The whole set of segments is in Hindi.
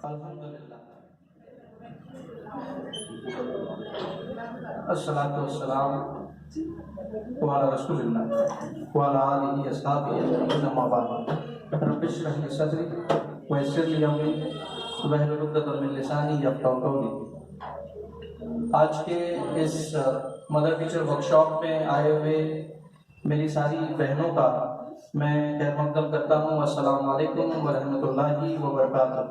अल्हम्दुलिल्लाह अस्सलातु वस्सलाम अला रसूलिल्लाह व अला आलिहि अस्हाबिहि अजमईन अम्मा बाद रब्बि इश्रह ली सदरी व यस्सिर ली अमरी वहलुल उक़दतम मिन लिसानी यफ़क़हू क़ौली। आज के इस मदर टीचर वर्कशॉप में आए हुए मेरी सारी बहनों का मैं खैर मक़दम करता हूँ। अस्सलामु अलैकुम व रहमतुल्लाहि व बरकातहू।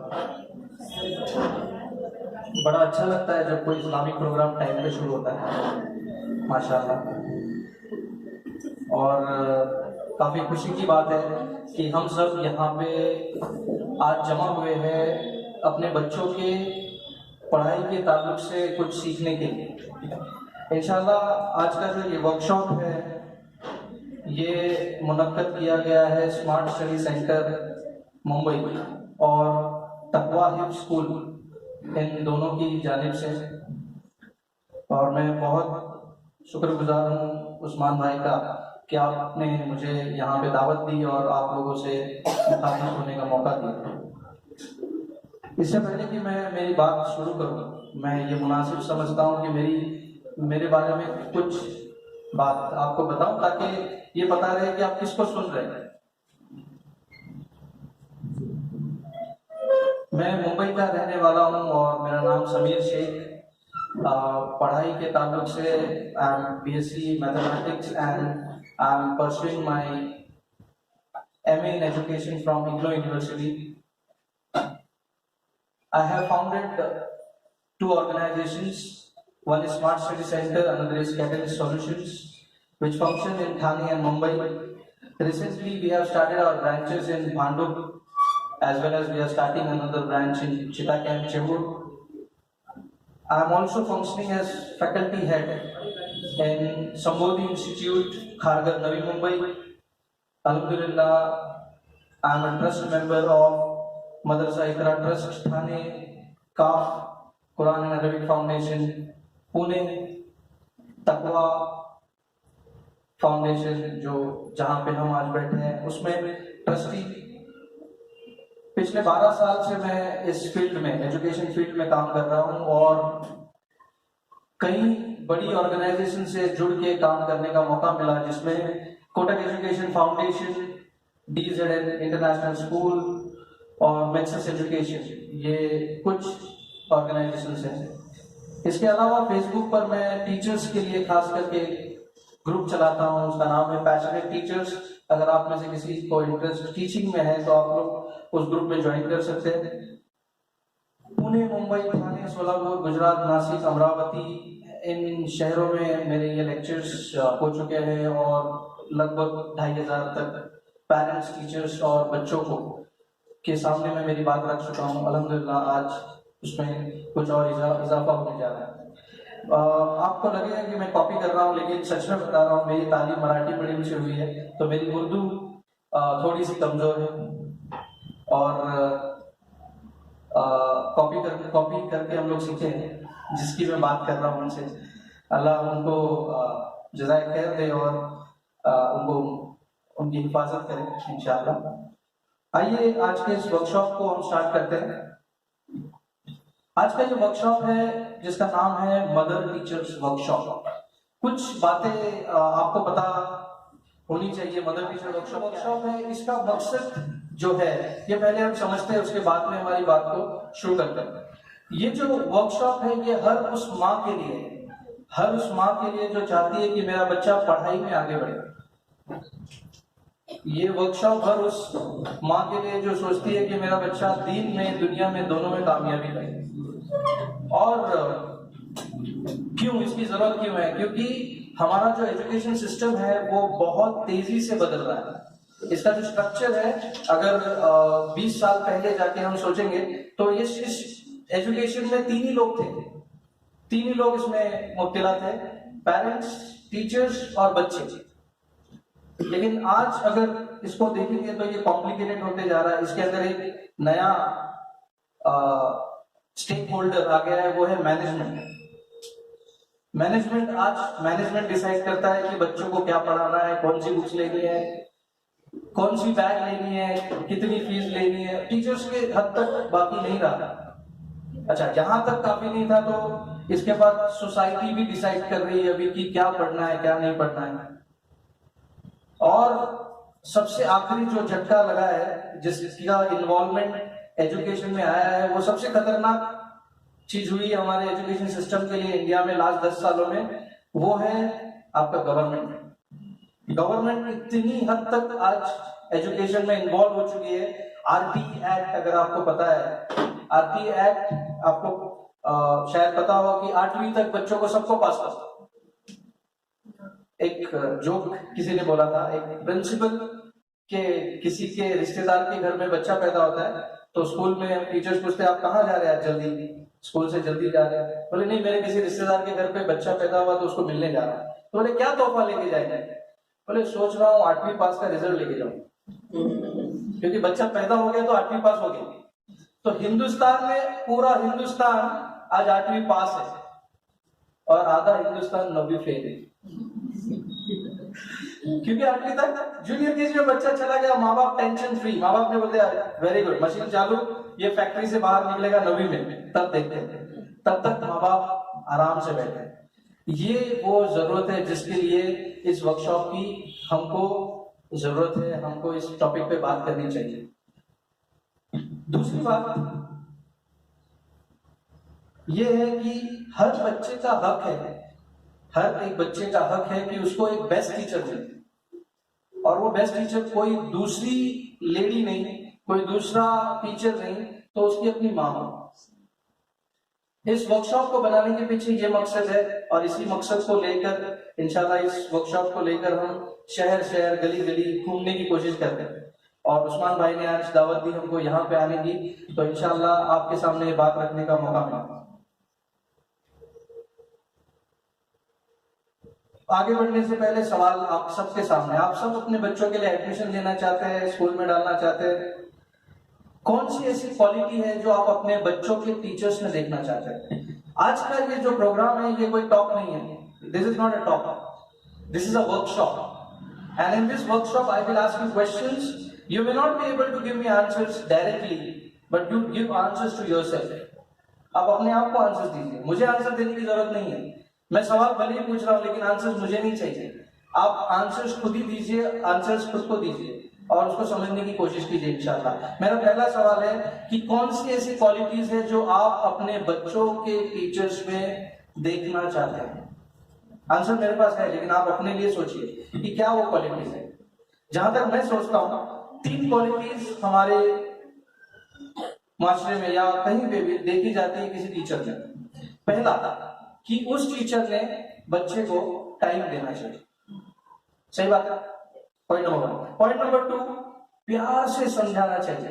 बड़ा अच्छा लगता है जब कोई इस्लामिक प्रोग्राम टाइम पे शुरू होता है, माशाल्लाह। और काफ़ी खुशी की बात है कि हम सब यहाँ पे आज जमा हुए हैं अपने बच्चों के पढ़ाई के ताल्लुक से कुछ सीखने के लिए। इंशाल्लाह आज का जो ये वर्कशॉप है ये मुनक्कद किया गया है स्मार्ट स्टडी सेंटर मुंबई और तक़वा हिफ्ज़ स्कूल, इन दोनों की जानिब से। और मैं बहुत शुक्रगुजार हूँ उस्मान भाई का कि आपने मुझे यहाँ पे दावत दी और आप लोगों से मुखातिब होने का मौका दिया। इससे पहले कि मैं मेरी बात शुरू करूँ, मैं ये मुनासिब समझता हूँ कि मेरे बारे में कुछ बात आपको बताऊँ ताकि ये पता रहे कि आप किसको सुन रहे हैं। मैं मुंबई का रहने वाला हूँ और मेरा नाम समीर शेख। पढ़ाई के ताल्लुक से I am BSc mathematics and I am pursuing my MA in education from IGNOU University. I have founded two organizations. One is Smart Study Center, another is Catalyst Solutions, which function in Thane and Mumbai. Recently, we have started our branches in Bhandup, as well as we are starting another branch in Chittagong, Chembur. I am also functioning as faculty head in Sambodhi Institute, Kharghar, Navi Mumbai. Alhamdulillah, I am a trust member of Madrasa Iqra Trust, Thane, CAF, Quran and Arabic Foundation, Pune, तकवा फाउंडेशन जो जहाँ पे हम आज बैठे हैं उसमें ट्रस्टी। पिछले 12 साल से मैं इस फील्ड में, एजुकेशन फील्ड में काम कर रहा हूँ और कई बड़ी ऑर्गेनाइजेशन से जुड़ के काम करने का मौका मिला, जिसमें Kotak education foundation, DZN international school और मैक्सिस एजुकेशन, ये कुछ ऑर्गेनाइजेशन हैं। इसके अलावा फेसबुक पर मैं टीचर्स के लिए खास करके ग्रुप चलाता हूँ, उसका नाम है पैशनेट टीचर्स। अगर आप में से किसी को इंटरेस्ट टीचिंग में है तो आप लोग उस ग्रुप में ज्वाइन कर सकते हैं। पुणे, मुंबई, ठाणे, सोलापुर, गुजरात, नासिक, अमरावती, इन शहरों में मेरे ये लेक्चर्स हो चुके हैं और लगभग 2500 तक पेरेंट्स, टीचर्स और बच्चों को के सामने मैं मेरी बात रख चुका हूँ। अल्हम्दुलिल्लाह आज उसमें कुछ और इजाफा होने जा रहा है। आपको लगेगा कि मैं कॉपी कर रहा हूँ, लेकिन सच में बता रहा हूँ मेरी तालीम मराठी मीडियम से हुई है, तो मेरी उर्दू थोड़ी सी कमज़ोर है और कॉपी करके हम लोग सीखे हैं। जिसकी मैं बात कर रहा हूँ उनसे अल्लाह उनको जज़ाए खैर दे और उनको उनकी हिफाजत करें इंशाअल्लाह। आइए आज के इस वर्कशॉप को हम स्टार्ट करते हैं। आज का जो वर्कशॉप है जिसका नाम है मदर टीचर्स वर्कशॉप, कुछ बातें आपको पता होनी चाहिए। मदर टीचर वर्कशॉप है, इसका मकसद जो है ये पहले हम समझते हैं, उसके बाद में हमारी बात को शुरू करते हैं। ये जो वर्कशॉप है ये हर उस माँ के लिए जो चाहती है कि मेरा बच्चा पढ़ाई में आगे बढ़े। ये वर्कशॉप हर उस माँ के लिए जो सोचती है कि मेरा बच्चा दीन में, दुनिया में, दोनों में कामयाबी पाए। और क्यों, इसकी जरूरत क्यों है? क्योंकि हमारा जो एजुकेशन सिस्टम है वो बहुत तेजी से बदल रहा है। इसका जो स्ट्रक्चर है, अगर 20 साल पहले जाके हम सोचेंगे तो इस एजुकेशन में तीन ही लोग इसमें मुब्तला थे, पेरेंट्स, टीचर्स और बच्चे। लेकिन आज अगर इसको देखेंगे तो ये कॉम्प्लिकेटेड होते जा रहा है। इसके अंदर एक नया स्टेक होल्डर आ गया है, वो है मैनेजमेंट। मैनेजमेंट डिसाइड करता है कि बच्चों को क्या पढ़ाना है, कौन सी बुक्स लेनी है, कौन सी बैग लेनी है, कितनी फीस लेनी है, टीचर्स के हद तक बाकी नहीं रहा। अच्छा, यहां तक काफी नहीं था तो इसके बाद सोसाइटी भी डिसाइड कर रही है अभी कि क्या पढ़ना है क्या नहीं पढ़ना है। और सबसे आखिरी जो झटका लगा है, जिसका इन्वॉल्वमेंट एजुकेशन में आया है, वो सबसे खतरनाक चीज हुई हमारे एजुकेशन सिस्टम के लिए इंडिया में लास्ट 10 सालों में, वो है आपका गवर्नमेंट। गवर्नमेंट इतनी हद तक आज एजुकेशन में इन्वॉल्व हो चुकी है। आरटी एक्ट, अगर आपको पता है, आरटी एक्ट आपको शायद पता होगा कि 8वीं तक बच्चों को सबको पास करता। एक जोक किसी ने बोला था, एक प्रिंसिपल के किसी के रिश्तेदार के घर में बच्चा पैदा होता है तो स्कूल में टीचर्स पूछते हैं आप कहाँ जा रहे हैं, जल्दी स्कूल से जल्दी जा रहे हैं। बोले नहीं, मेरे किसी रिश्तेदार के घर पे बच्चा पैदा हुआ तो उसको मिलने जा रहा है। तो बोले क्या तोहफा लेके जाएंगे? बोले सोच रहा हूँ 8वीं पास का रिजल्ट लेके जाऊं, क्योंकि बच्चा पैदा हो गया तो 8वीं पास हो गया। तो हिंदुस्तान में पूरा हिंदुस्तान आज 8वीं पास है और आधा हिंदुस्तान 9वीं फेल है, क्योंकि 8वीं तक जूनियर केजी में बच्चा चला गया, माँ बाप टेंशन फ्री। माँ बाप ने बोल दिया वेरी गुड, मशीन चालू, ये फैक्ट्री से बाहर निकलेगा 9वीं में, तब देखते हैं। तब तक माँ बाप आराम से बैठे। ये वो जरूरत है जिसके लिए इस वर्कशॉप की हमको जरूरत है, हमको इस टॉपिक पे बात करनी चाहिए। दूसरी बात ये है कि हर बच्चे का हक है, हर एक बच्चे का हक है कि उसको एक बेस्ट टीचर मिले। और वो बेस्ट टीचर कोई दूसरी लेडी नहीं, कोई दूसरा टीचर नहीं, तो उसकी अपनी माँ हो। इस वर्कशॉप को बनाने के पीछे ये मकसद है और इसी मकसद को लेकर इंशाल्लाह इस वर्कशॉप को लेकर हम शहर शहर गली गली घूमने की कोशिश करते हैं। और उस्मान भाई ने आज दावत दी हमको यहाँ पे आने की, तो इंशाल्लाह आपके सामने ये बात रखने का मौका मिला। आगे बढ़ने से पहले सवाल आप सबके सामने, आप सब अपने बच्चों के लिए एडमिशन लेना चाहते हैं, स्कूल में डालना चाहते हैं, कौन सी ऐसी क्वालिटी है जो आप अपने बच्चों के टीचर्स में देखना चाहते हैं? आज का ये जो प्रोग्राम है ये कोई टॉक नहीं है, this is not a talk, this is a workshop. And in this workshop I will ask you questions, you will not be able to give me answers directly, but you give answers to yourself. आप अपने आप को आंसर्स दीजिए, मुझे आंसर देने की जरूरत नहीं है। मैं सवाल भले ही पूछ रहा हूं लेकिन आंसर्स मुझे नहीं चाहिए, आप आंसर्स खुद ही दीजिए, आंसर्स खुद को दीजिए और उसको समझने की कोशिश कीजिए इंशाल्लाह। मेरा पहला सवाल है कि कौन सी ऐसी क्वालिटीज है जो आप अपने बच्चों के टीचर्स में देखना चाहते हैं? आंसर मेरे पास है लेकिन आप अपने लिए सोचिए कि क्या वो क्वालिटीज है। जहां तक मैं सोचता हूं 3 क्वालिटीज हमारे माशरे में या कहीं पे भी देखी जाती है किसी टीचर में। पहला कि उस टीचर ने बच्चे को टाइम देना चाहिए, सही बात है, पॉइंट नंबर 1। पॉइंट नंबर 2, प्यार से समझाना चाहिए,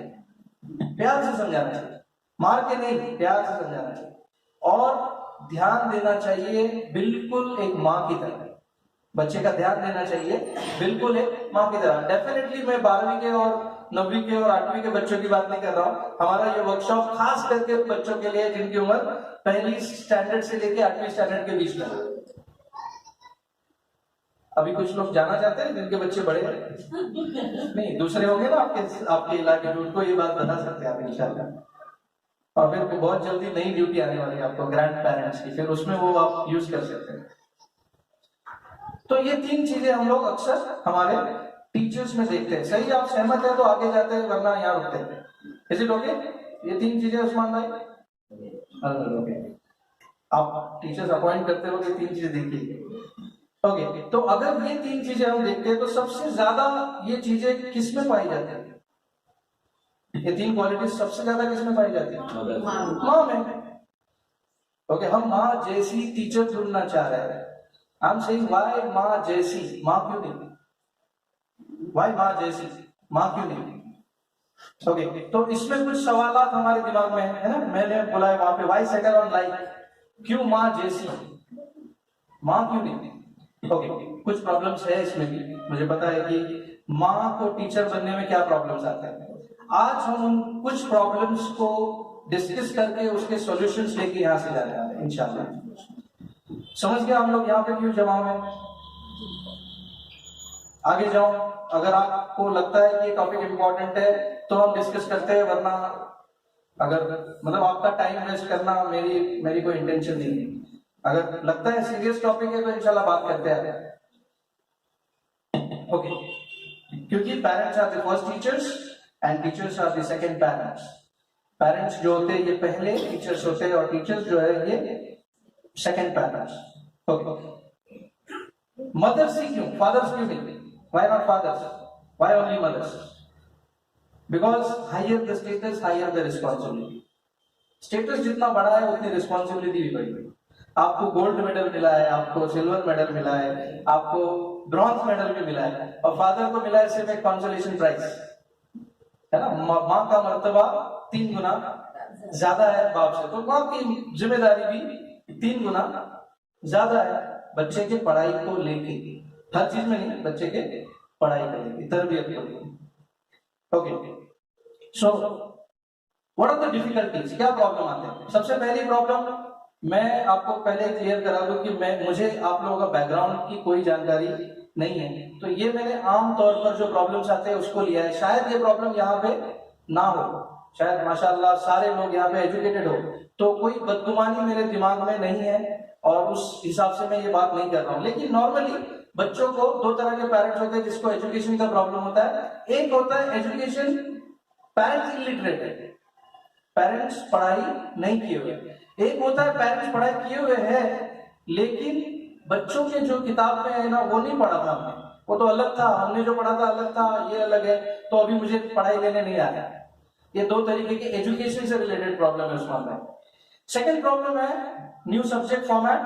प्यार से समझाना चाहिए, मार के नहीं, प्यार से समझाना चाहिए। और ध्यान देना चाहिए बिल्कुल एक माँ की तरह, बच्चे का ध्यान देना चाहिए बिल्कुल एक माँ की तरह। डेफिनेटली मैं 12वीं के और 9वीं के और 8वीं के बच्चों की बात नहीं कर रहा हूं। हमारा ये वर्कशॉप खास करके बच्चों के लिए जिनकी उम्र पहली स्टैंडर्ड से लेके 8वीं स्टैंडर्ड के बीच में। अभी कुछ लोग जाना चाहते हैं जिनके बच्चे बड़े हैं, नहीं दूसरे होंगे ना आपके इलाके में, उनको ये बात बता सकते हैं आप इंशाल्लाह। और फिर बहुत जल्दी नई ड्यूटी आने वाली है आपको ग्रैंड पेरेंट्स की, फिर उसमें वो आप यूज कर सकते हैं। तो ये 3 चीजें हम लोग अक्सर हमारे टीचर्स में देखते हैं। सही, आप सहमत है तो आगे जाते हैं, वरना यहाँ रुकते हैं। Is it okay? ये 3 चीजें उस्मान भाई, ओके, आप टीचर्स अपॉइंट करते हो, ये 3 चीजें देखिए। ओके, तो अगर ये 3 चीजें हम देखते हैं तो सबसे ज्यादा ये चीजें किस में पाई जाती है? ये 3 क्वालिटीज सबसे ज्यादा किस में पाई जाती है? माँ में। ओके, हम माँ जैसी टीचर ढूंढना चाह रहे हैं। आई एम सेइंग व्हाई माँ जैसी, माँ क्यों नहीं? व्हाई माँ जैसी, माँ क्यों नहीं? ओके, तो इसमें कुछ सवालात हमारे दिमाग में है ना, मैंने बोला है वहां पे व्हाई सेटल ऑन लाइक, क्यों माँ जैसी, माँ क्यों नहीं? ओके, कुछ प्रॉब्लम्स है इसमें भी, मुझे पता है कि माँ को टीचर बनने में क्या प्रॉब्लम्स आते हैं। आज हम उन कुछ प्रॉब्लम्स को डिस्कस करके उसके सॉल्यूशंस लेके यहाँ से जा रहे हैं इंशाल्लाह। समझ गया हम लोग यहाँ पे क्यों जमा हुए? आगे जाऊं, अगर आपको लगता है कि ये टॉपिक इंपॉर्टेंट है तो हम डिस्कस करते हैं, वरना अगर मतलब आपका टाइम वेस्ट करना मेरी कोई इंटेंशन नहीं है। अगर लगता है सीरियस टॉपिक है तो इंशाल्लाह बात करते हैं। ओके, क्योंकि parents are the first teachers and teachers are the second parents. Parents जो होते हैं ये पहले टीचर्स होते हैं, और टीचर्स जो है ये सेकंड पेरेंट्स। ओके, मदर्स ही क्यों, फादर्स क्यों नहीं? Why not fathers, why only mothers? Because higher the status higher the responsibility. Status जितना बड़ा है उतनी रिस्पॉन्सिबिलिटी भी बड़ी है। आपको गोल्ड मेडल मिला है, आपको सिल्वर मेडल मिला है, आपको ब्रॉन्ज मेडल भी मिला है, और फादर को मिला है सिर्फ एक कंसोलेशन प्राइज, है ना। माँ का मर्तबा 3 गुना ज्यादा है बाप से, तो माँ की जिम्मेदारी भी 3 गुना ज्यादा है बच्चे के पढ़ाई को लेके। हर चीज में नहीं, बच्चे के पढ़ाई को लेके, तरबियत को लेके। Okay, so what are the difficulties, क्या प्रॉब्लम आते हैं? सबसे पहली प्रॉब्लम मैं आपको पहले क्लियर करा दूं कि मुझे आप लोगों का बैकग्राउंड की कोई जानकारी नहीं है, तो ये मैंने आम तौर पर जो प्रॉब्लम्स आते हैं उसको लिया है। शायद ये प्रॉब्लम यहाँ पे ना हो, शायद माशाल्लाह सारे लोग यहाँ पे एजुकेटेड हो, तो कोई बदगुमानी मेरे दिमाग में नहीं है और उस हिसाब से मैं ये बात नहीं कर रहा हूँ। लेकिन नॉर्मली बच्चों को 2 तरह के पेरेंट्स होते हैं जिसको एजुकेशन का प्रॉब्लम होता है। एक होता है एजुकेशन, पेरेंट्स इलिटरेट है, पेरेंट्स पढ़ाई नहीं किए हुए। एक होता है पेरेंट्स पढ़ाई किए हुए हैं लेकिन बच्चों के जो किताब में है ना वो नहीं पढ़ा था हमने, वो तो अलग था, हमने जो पढ़ा था अलग था, ये अलग है, तो अभी मुझे पढ़ाई लेने नहीं आ रहा। ये 2 तरीके के एजुकेशन से रिलेटेड प्रॉब्लम है उसमें है। सेकेंड प्रॉब्लम है new subject format.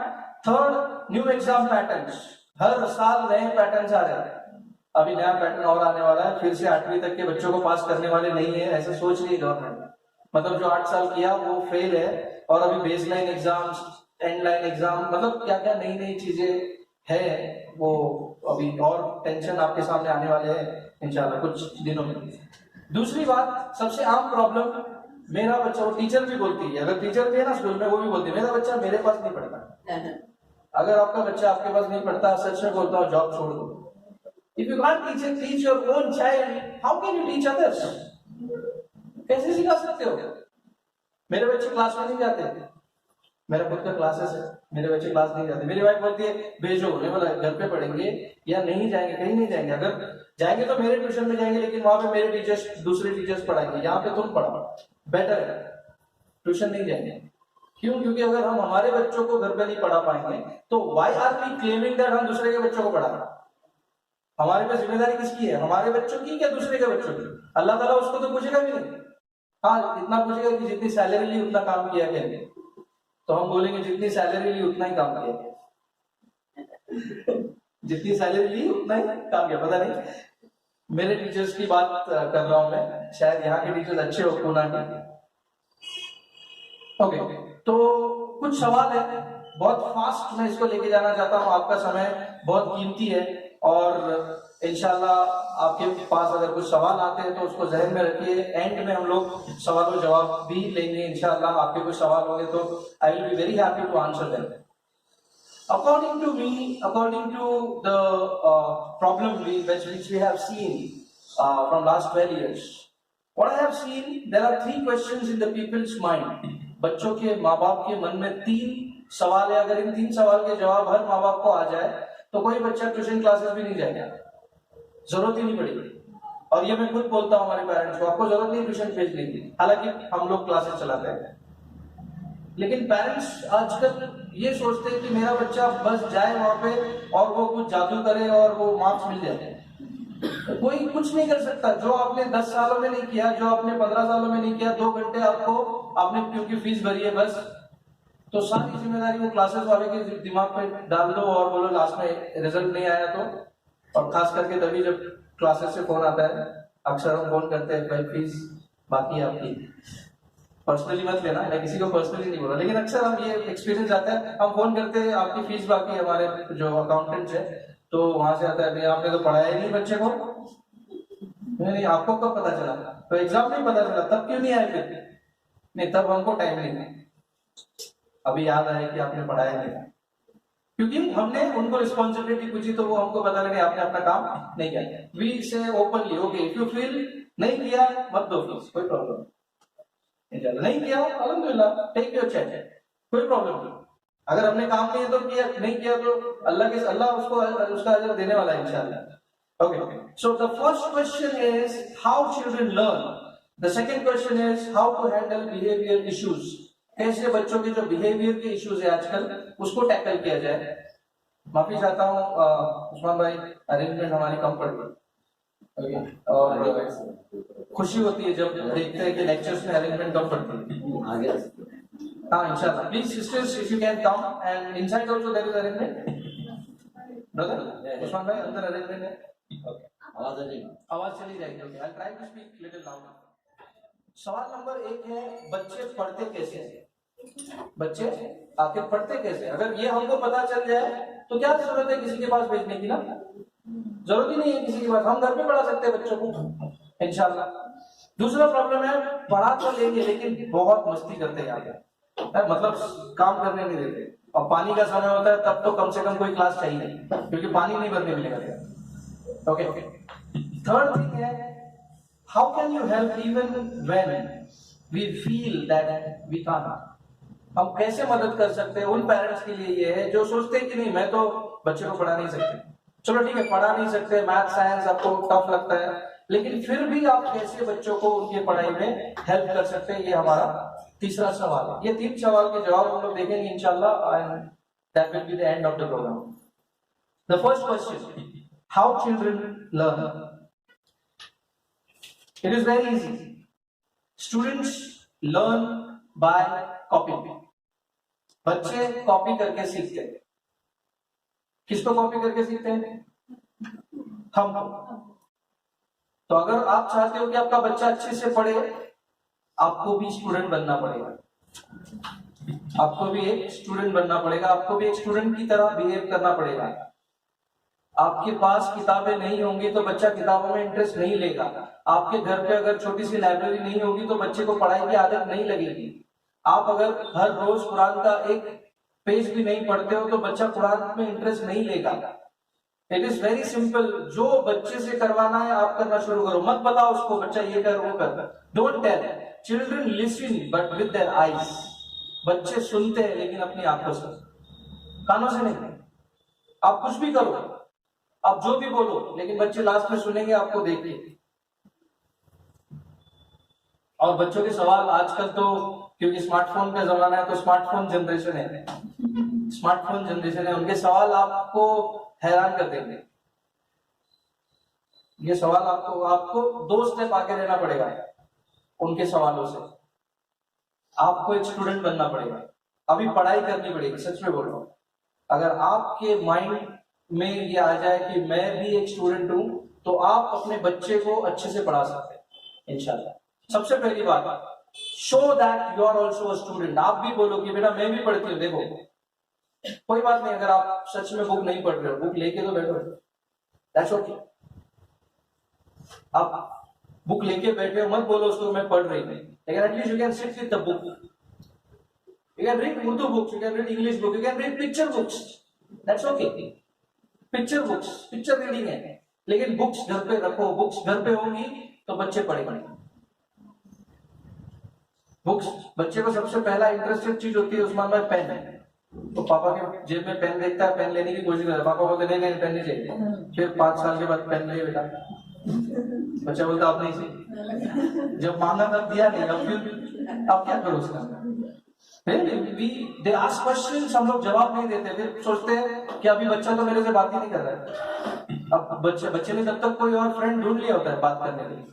Third, new exam patterns. हर साल नए पैटर्न्स आ रहे हैं, अभी नया पैटर्न और आने वाला है, फिर से 8वीं तक के बच्चों को पास करने वाले नहीं है, ऐसा सोच रही गवर्नमेंट। मतलब जो 8 साल किया वो फेल है, और अभी base line exams, and line exam, मतलब क्या क्या नई नई चीजें है, वो अभी और टेंशन आपके सामने आने वाले हैं इंशाल्लाह कुछ दिनों में। दूसरी बात, सबसे आम प्रॉब्लम, मेरा बच्चा, वो टीचर भी बोलती है, अगर टीचर भी है ना स्कूल में, वो भी बोलती है मेरा बच्चा मेरे पास नहीं पढ़ता। अगर आपका बच्चा आपके पास नहीं पढ़ता, सच में बोलता हूँ, जॉब छोड़ दो। If you can't teach your own child, how can you teach others? कैसे सिखा सकते हो? मेरे बच्चे क्लास में नहीं जाते, मेरा खुद का क्लासेस है, मेरे बच्चे क्लास नहीं जाते। मेरी वाइफ बोलती है भेजो, मैं बोला घर पे पढ़ेंगे या नहीं जाएंगे? कहीं नहीं जाएंगे, अगर जाएंगे तो मेरे ट्यूशन में जाएंगे, लेकिन वहां पे मेरे टीचर्स, दूसरे टीचर्स पढ़ाएंगे, यहाँ पे तुम पढ़ाओ, बेटर है, ट्यूशन नहीं जाएंगे। क्यों? क्योंकि अगर हम हमारे बच्चों को घर पे नहीं पढ़ा पाएंगे तो why are we claiming that हम दूसरे के बच्चों को पढ़ा रहे हैं? हमारे पे जिम्मेदारी किसकी है, हमारे बच्चों की क्या दूसरे के बच्चों की? अल्लाह ताला उसको तो पूछेगा भी नहीं। हाँ, इतना पूछेगा कि जितनी सैलरी ली उतना काम किया क्या, तो हम बोलेंगे जितनी सैलरी ली उतना ही काम किया, जितनी सैलरी ली उतना ही काम किया। पता नहीं, मेरे टीचर्स की बात कर रहा हूं मैं, शायद यहाँ के टीचर्स अच्छे हो पूना के। ओके, तो कुछ सवाल है, बहुत फास्ट मैं इसको लेके जाना चाहता हूँ, आपका समय बहुत कीमती है, और इंशाल्लाह आपके पास अगर कुछ सवाल आते हैं तो उसको जहन में रखिए। एंड में हम लोग सवालों जवाब भी लेंगे इंशाल्लाह। आपके कुछ सवाल होंगे तो I will be very happy to answer them. According to me, according to the problem which we have seen from last 12 years, what I have seen, there are 3 questions in the people's mind. बच्चों के माँ बाप के मन में 3 सवाल है। अगर इन 3 सवाल के जवाब हर माँ बाप को आ जाए तो कोई बच्चा ट्यूशन क्लासेस भी नहीं जाएगा, जरूरत ही नहीं पड़ेगी। और ये मैं खुद बोलता हूँ हमारे पेरेंट्स को, आपको जरूरत नहीं ट्यूशन भेजने की, हालांकि हम लोग क्लासेस चलाते हैं। लेकिन पेरेंट्स आजकल ये सोचते हैं कि मेरा बच्चा बस जाए वहां पे और वो कुछ जादू करे और वो मार्क्स मिल जाए। कोई कुछ नहीं कर सकता जो आपने 10 सालों में नहीं किया, जो आपने 15 सालों में नहीं किया। 2 घंटे आपको, आपने क्योंकि फीस भरी है बस, तो सारी जिम्मेदारी वो क्लासेस वाले के दिमाग पे डाल दो और बोलो लास्ट में रिजल्ट नहीं आया तो। और खास करके तभी जब क्लासेस से फोन आता है, अक्सर हम फोन करते हैं, भाई फीस बाकी है आपकी। पर्सनली मत लेना, मैं किसी को पर्सनली नहीं बोला, लेकिन अक्सर हम ये एक्सपीरियंस आता है, हम फोन करते हैं आपकी फीस बाकी है, हमारे जो अकाउंटेंट है, तो वहां से आता है नहीं आपने तो पढ़ाया ही नहीं बच्चे को। नहीं, आपको कब पता चला? तो एग्जाम में पता चला, तब क्यों नहीं आए फिर? नहीं, तब हमको टाइम नहीं है, अभी याद आया कि आपने पढ़ाया नहीं। क्योंकि हमने उनको रिस्पॉन्सिबिलिटी पूछी तो वो हमको बता रहे आपने अपना काम नहीं किया। वी से openly okay if you feel नहीं किया मत दो फीस, कोई प्रॉब्लम नहीं किया अल्हम्दुलिल्लाह, टेक योर चेक, कोई प्रॉब्लम नहीं। अगर हमने काम नहीं तो किया नहीं किया तो अल्लाह उसको उसका अजर देने वाला है इंशाल्लाह। Okay, so the first question is how children learn, the second question is how to handle behaviour issues, कैसे बच्चों के जो बिहेवियर के इश्यूज है आजकल उसको टैकल किया जाए। माफी चाहता हूँ उस्मान भाई, अरेंजमेंट हमारी कम पड़ गई। ओके, और खुशी होती है जब देखते हैं कि लेक्चर्स में अरेंजमेंट कम पड़ती है। हाँ इंशाल्लाह, please sisters if you can come and inside also there is arrangement. Brother Usman भाई अंदर अरेंजमेंट है। ओके, आवाज चली जाएगी। Okay, I try to speak little louder. सवाल नंबर 1 है बच्चे पढ़ते कैसे हैं, बच्चे आखिर पढ़ते कैसे। अगर ये हमको पता चल जाए तो क्या जरूरत है किसी के पास भेजने की ना, जरूरत ही नहीं है किसी के पास, हम घर पे पढ़ा सकते हैं बच्चों को इंशाल्लाह। दूसरा प्रॉब्लम है पढ़ा तो लेंगे लेकिन बहुत मस्ती करते हैं यहाँ, मतलब काम करने नहीं देते, और पानी का समय होता है तब तो कम से कम कोई क्लास चाहिए क्योंकि पानी नहीं भरने मिलेगा। ओके, थर्ड थिंग है how can you help even when we feel that we can't, हम कैसे मदद कर सकते हैं उन पेरेंट्स के लिए ये है जो सोचते हैं कि नहीं मैं तो बच्चे को पढ़ा नहीं सकते, चलो ठीक है पढ़ा नहीं सकते, मैथ साइंस आपको टफ लगता है, लेकिन फिर भी आप कैसे बच्चों को उनकी पढ़ाई में हेल्प कर सकते हैं, ये हमारा तीसरा सवाल है। ये 3 सवाल के जवाब हम लोग देखेंगे इंशाल्लाह and that will be the end of the programme. The first question, how children learn, it is very easy, students learn by copy, बच्चे कॉपी करके सीखते हैं। किसको कॉपी करके सीखते हैं, हम। तो अगर आप चाहते हो कि आपका बच्चा अच्छे से पढ़े, आपको भी स्टूडेंट बनना पड़ेगा, आपको भी एक स्टूडेंट बनना पड़ेगा, आपको भी एक स्टूडेंट की तरह बिहेव करना पड़ेगा। आपके पास किताबें नहीं होंगी तो बच्चा किताबों में इंटरेस्ट नहीं लेगा, आपके घर पे अगर छोटी सी लाइब्रेरी नहीं होगी तो बच्चे को पढ़ाई की आदत नहीं लगेगी। आप अगर हर रोज कुरान का एक पेज भी नहीं पढ़ते हो तो बच्चा कुरान में इंटरेस्ट नहीं लेगा। इट इज वेरी सिंपल, जो बच्चे से करवाना है आप करना शुरू करो, मत बताओ उसको बच्चा ये कर वो कर, don't tell, children listen but with their eyes, बच्चे सुनते हैं लेकिन अपनी आंखों से, कानों से नहीं। आप कुछ भी करो, आप जो भी बोलो, लेकिन बच्चे लास्ट में सुनेंगे आपको देख के। और बच्चों के सवाल आजकल तो क्योंकि स्मार्टफोन का जमाना है तो स्मार्टफोन जनरेशन है, स्मार्टफोन जनरेशन है, उनके सवाल आपको हैरान कर देंगे। ये सवाल आपको 2 स्टेप आगे रहना पड़ेगा उनके सवालों से, आपको एक स्टूडेंट बनना पड़ेगा, अभी पढ़ाई करनी पड़ेगी। सच में बोल रहा हूं, अगर आपके माइंड में ये आ जाए कि मैं भी एक स्टूडेंट हूं तो आप अपने बच्चे को अच्छे से पढ़ा सकते हैं इंशाल्लाह। सबसे पहली बात, show that you are also a student. आप भी बोलो कि बेटा मैं भी पढ़ती हूँ, देखो कोई बात नहीं अगर आप सच में बुक नहीं पढ़ रहे हो, बुक लेके तो बैठो, दैट्स ओके। आप बुक लेके बैठे हो, मत बोलो उसको मैं पढ़ रही हूँ, लेकिन at least you can sit with the book, you can read Urdu books, you can read English book, you can read picture books, that's okay. Picture books, picture reading है, लेकिन बुक्स घर पे रखो, बुक्स घर पे होंगी तो बच्चे पढ़ेंगे। बुक्स, बच्चे को सबसे पहला इंटरेस्टेड चीज होती है उस्मान भाई पेन है, तो पापा के जेब में पेन देखता है, पेन लेने की कोशिश करता है, पापा बोलते नहीं नहीं पेन नहीं चाहिए, फिर 5 साल के बाद पेन ले बेटा, बच्चा बोलता आप नहीं चाहिए, जब मांगा तब दिया नहीं, अब फिर आप क्या करो उसका। दे आस्क क्वेश्चंस, हम लोग जवाब नहीं देते, फिर सोचते हैं कि अभी बच्चा तो मेरे से बात ही नहीं कर रहा है। अब बच्चे ने तब तक कोई और फ्रेंड ढूंढ लिया होता है बात करने के लिए।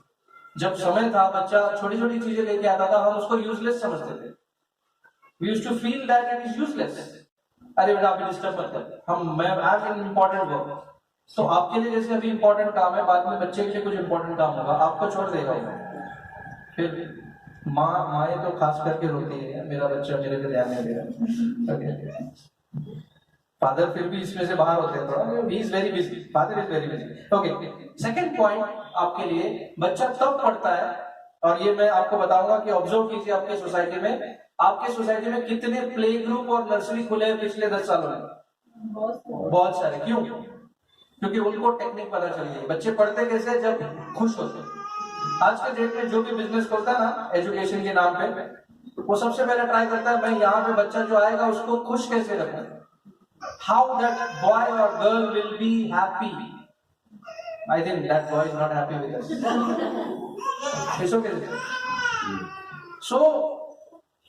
जब समय था बच्चा छोटी छोटी चीजें लेके आता था, हम उसको यूजलेस समझते थे, we used to feel that it is useless. अरे बेटा अभी डिस्टर्ब मत कर, मैं I have an important work, तो आपके लिए जैसे अभी इंपॉर्टेंट काम है, बाद में बच्चे के लिए कुछ इंपॉर्टेंट काम होगा, आपको छोड़ देगा। फिर माए तो खास करके रोती है, मेरा बच्चा मेरे पे ध्यान नहीं दे रहा। फादर फिर भी इसमें से बाहर होते हैं थोड़ा, he is very busy, father is very busy. Okay, second point आपके लिए, बच्चा तब पढ़ता है, और ये मैं आपको बताऊंगा कि ऑब्जर्व कीजिए आपके सोसाइटी में कितने प्ले ग्रुप और नर्सरी खुले हैं पिछले 10 सालों में। बहुत सारे। क्यों? क्योंकि उनको टेक्निक पता चल गई। बच्चे पढ़ते कैसे? जब खुश होते। आज के डेट में जो भी बिजनेस खोलता है ना एजुकेशन के नाम पे, वो सबसे पहले ट्राई करता है मैं यहाँ पे बच्चा जो आएगा उसको खुश कैसे रखूं, हाउ दैट बॉय और girl will be happy. I think that boy is not happy with us. It's okay. So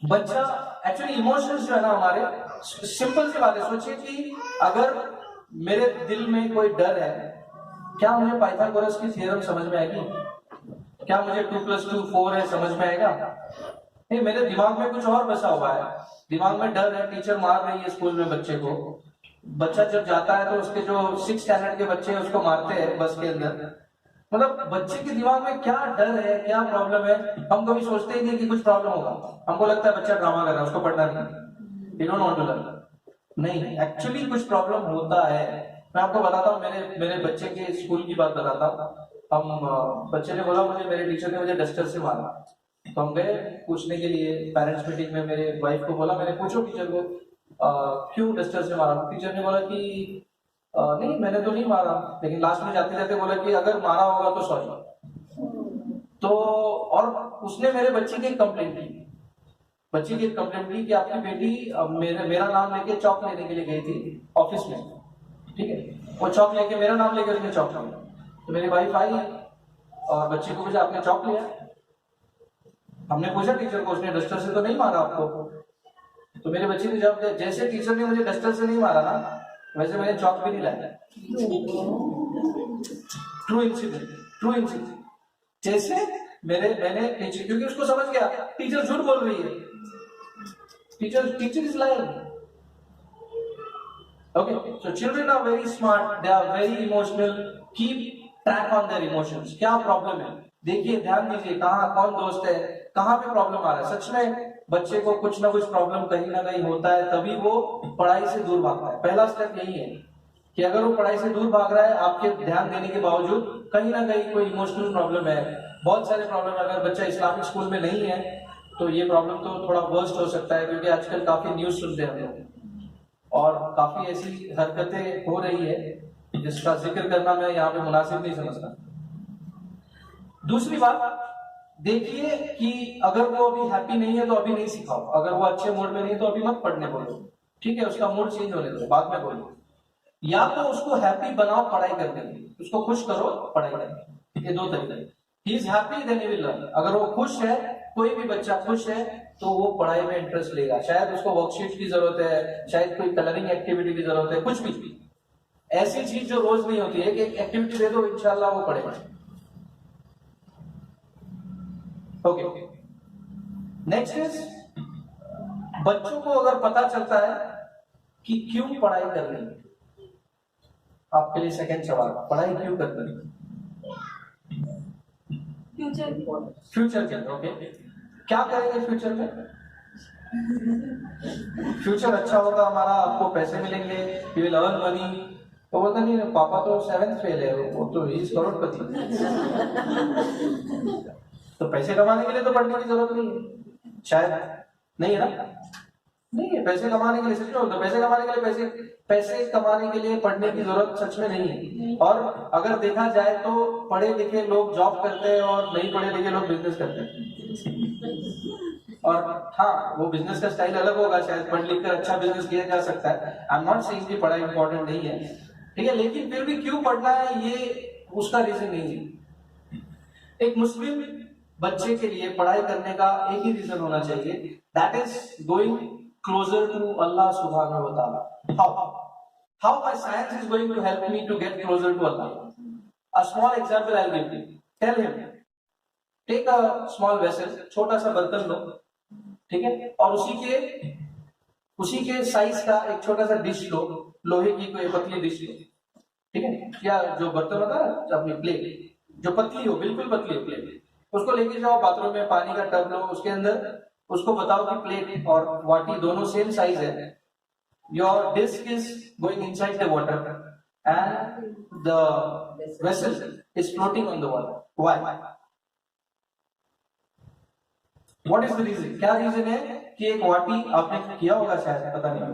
बच्चा एक्चुअली इमोशंस जो है ना हमारे, सिंपल सी बात है। सोचिए कि अगर मेरे दिल में कोई डर है, क्या मुझे पाइथागोरस की थ्योरम समझ में आएगी? क्या मुझे 2+2 4 है समझ में आएगा? नहीं, मेरे दिमाग में कुछ और बसा हुआ है। दिमाग में डर है, टीचर मार रही है स्कूल में बच्चे को। बच्चा जब जाता है तो उसके जो 6 स्टैंडर्ड के बच्चे हैं उसको मारते हैं बस के अंदर। मतलब बच्चे के दिमाग में क्या डर है, क्या प्रॉब्लम है, हम कभी सोचते ही नहीं कि कुछ प्रॉब्लम होगा। हमको लगता है बच्चा ड्रामा कर रहा है, उसको पढ़ना नहीं, you don't want to learn. नहीं, एक्चुअली कुछ प्रॉब्लम होता है। मैं आपको बताता हूँ, मेरे बच्चे के स्कूल की बात बताता हूँ। हम बच्चे ने बोला मुझे मेरे टीचर ने मुझे डस्टर से मारा। तो हम गए पूछने के लिए पेरेंट्स मीटिंग में। मेरे वाइफ को बोला, मैंने पूछो टीचर को क्यों डस्टर से मारा। टीचर ने बोला कि नहीं मैंने तो नहीं मारा, लेकिन लास्ट में जाते जाते बोला कि अगर मारा होगा तो सॉरी। तो और उसने मेरे बच्चे की कंप्लेंट की। बच्ची की कंप्लेंट की कि आपकी बेटी मेरा नाम लेके चौक लेने के लिए गई थी ऑफिस में, ठीक है। वो चौक लेके मेरा नाम लेके उसने चौक लिया। तो मेरी वाइफ आई और बच्चे को पूछा आपने चौक लिया? हमने पूछा टीचर को, उसने डस्टर से तो नहीं मारा आपको? तो मेरे बच्चे ने जवाब दिया, जैसे टीचर ने मुझे डस्टर से नहीं मारा ना, वैसे मैंने चौक भी नहीं लाया। True incident, true incident. जैसे मैंने टीचर, क्योंकि उसको समझ गया टीचर झूठ बोल रही है, teacher is lying. Okay, so children are very smart, they are very emotional, keep track on their emotions। क्या प्रॉब्लम है देखिए, ध्यान दीजिए, कहाँ कौन दोस्त है, कहाँ पे प्रॉब्लम आ रहा है। सच में बच्चे को कुछ ना कुछ प्रॉब्लम कहीं ना कहीं होता है, तभी वो पढ़ाई से दूर भागता है। पहला स्टेप यही है कि अगर वो पढ़ाई से दूर भाग रहा है, आपके ध्यान देने के बावजूद कहीं ना कहीं कोई इमोशनल प्रॉब्लम है। बहुत सारे प्रॉब्लम। अगर बच्चा इस्लामिक स्कूल में नहीं है तो ये प्रॉब्लम तो थोड़ा वर्स्ट हो सकता है, क्योंकि आजकल काफी न्यूज सुनते हैं हम लोग और काफी ऐसी हरकतें हो रही है जिसका जिक्र करना मैं यहाँ पे मुनासिब नहीं समझता। दूसरी बात, देखिए कि अगर वो अभी हैप्पी नहीं है तो अभी नहीं सिखाओ। अगर वो अच्छे मूड में नहीं है तो अभी मत पढ़ने बोलो, ठीक है। उसका मूड चेंज होने दो, बाद में बोलो। या तो उसको हैप्पी बनाओ पढ़ाई करने के लिए, उसको खुश करो पढ़ाई करने के। ये दो तरीके। He is happy then he will learn. अगर वो खुश है, कोई भी बच्चा खुश है तो वो पढ़ाई में इंटरेस्ट लेगा। शायद उसको वर्कशीट की जरूरत है, शायद कोई कलरिंग एक्टिविटी की जरूरत है, कुछ भी ऐसी चीज जो रोज नहीं होती है, कि एक एक्टिविटी दे दो इंशाल्लाह वो पढ़ेगा। ओके, नेक्स्ट इज, बच्चों को अगर पता चलता है कि क्यों पढ़ाई करनी है, आपके लिए सेकंड सवाल, पढ़ाई क्यों करनी है? फ्यूचर के। ओके, क्या करेंगे फ्यूचर में? फ्यूचर अच्छा होगा हमारा, आपको पैसे मिलेंगे, यू विल अर्न मनी। तो बोलता नहीं, पापा तो 7th फेल है, वो तो इस करोड़पति। तो पैसे कमाने के लिए तो पढ़ने की जरूरत नहीं है, शायद नहीं है ना? नहीं है, पैसे कमाने के लिए सच में, तो पैसे कमाने के लिए पैसे कमाने के लिए पढ़ने की जरूरत सच में नहीं है। और अगर देखा जाए तो पढ़े लिखे लोग जॉब करते हैं और नहीं पढ़े लिखे लोग बिजनेस करते हैं। और हाँ, वो बिजनेस का स्टाइल अलग होगा, शायद पढ़ लिख कर अच्छा बिजनेस किया जा सकता है। आई एम नॉट सेइंग कि पढ़ाई इंपॉर्टेंट नहीं है, ठीक है, लेकिन फिर भी क्यों पढ़ना है ये उसका रीजन नहीं है। एक मुस्लिम बच्चे के लिए पढ़ाई करने का एक ही रीजन होना चाहिए, that is going closer to Allah subhanahu wa ta'ala. How my science is going to help me to get closer to Allah? A small example I'll give you. Tell him, take a small vessel, छोटा सा बर्तन लो, ठीक है, और उसी के साइज का एक छोटा सा डिश लो, लोहे की कोई पतली डिश लो, ठीक है, या जो बर्तन होता है अपनी प्लेट, जो पतली हो, बिल्कुल पतली हो प्लेट, उसको लेके जाओ बाथरूम में, पानी का टब लो, उसके अंदर उसको बताओ कि प्लेट और वाटी दोनों सेम साइज है। Your disc is going inside the water and the vessel is floating on the water. Why? What is the reason? क्या रीजन है कि एक वाटी, आपने किया होगा शायद, पता नहीं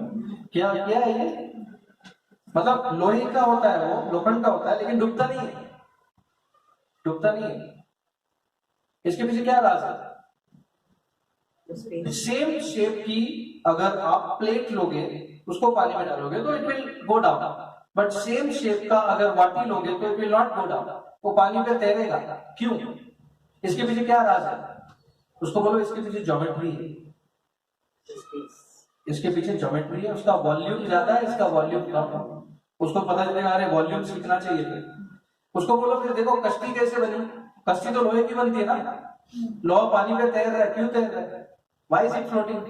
क्या है ये, मतलब लोहे का होता है, वो लोखंड का होता है, लेकिन डूबता नहीं है, डूबता नहीं है। इसके पीछे क्या राज है? सेम शेप की अगर आप प्लेट लोगे, उसको पानी में डालोगे तो it will go down, but same shape का अगर वाटी लोगे तो it will not go down, वो पानी पे तैरेगा। क्यों? इसके पीछे क्या राज है? उसको बोलो इसके पीछे ज्योमेट्री है, इसके पीछे ज्योमेट्री है। उसका वॉल्यूम ज्यादा है, इसका वॉल्यूम कम है। उसको पता चलेगा अरे वॉल्यूम सीखना चाहिए था। उसको बोलो फिर देखो कश्ती कैसे बनी, कश्ती तो लोहे की बनती है ना, लोहा पानी पे तैर रहा है, क्यों तैर रहा है? Why is it floating?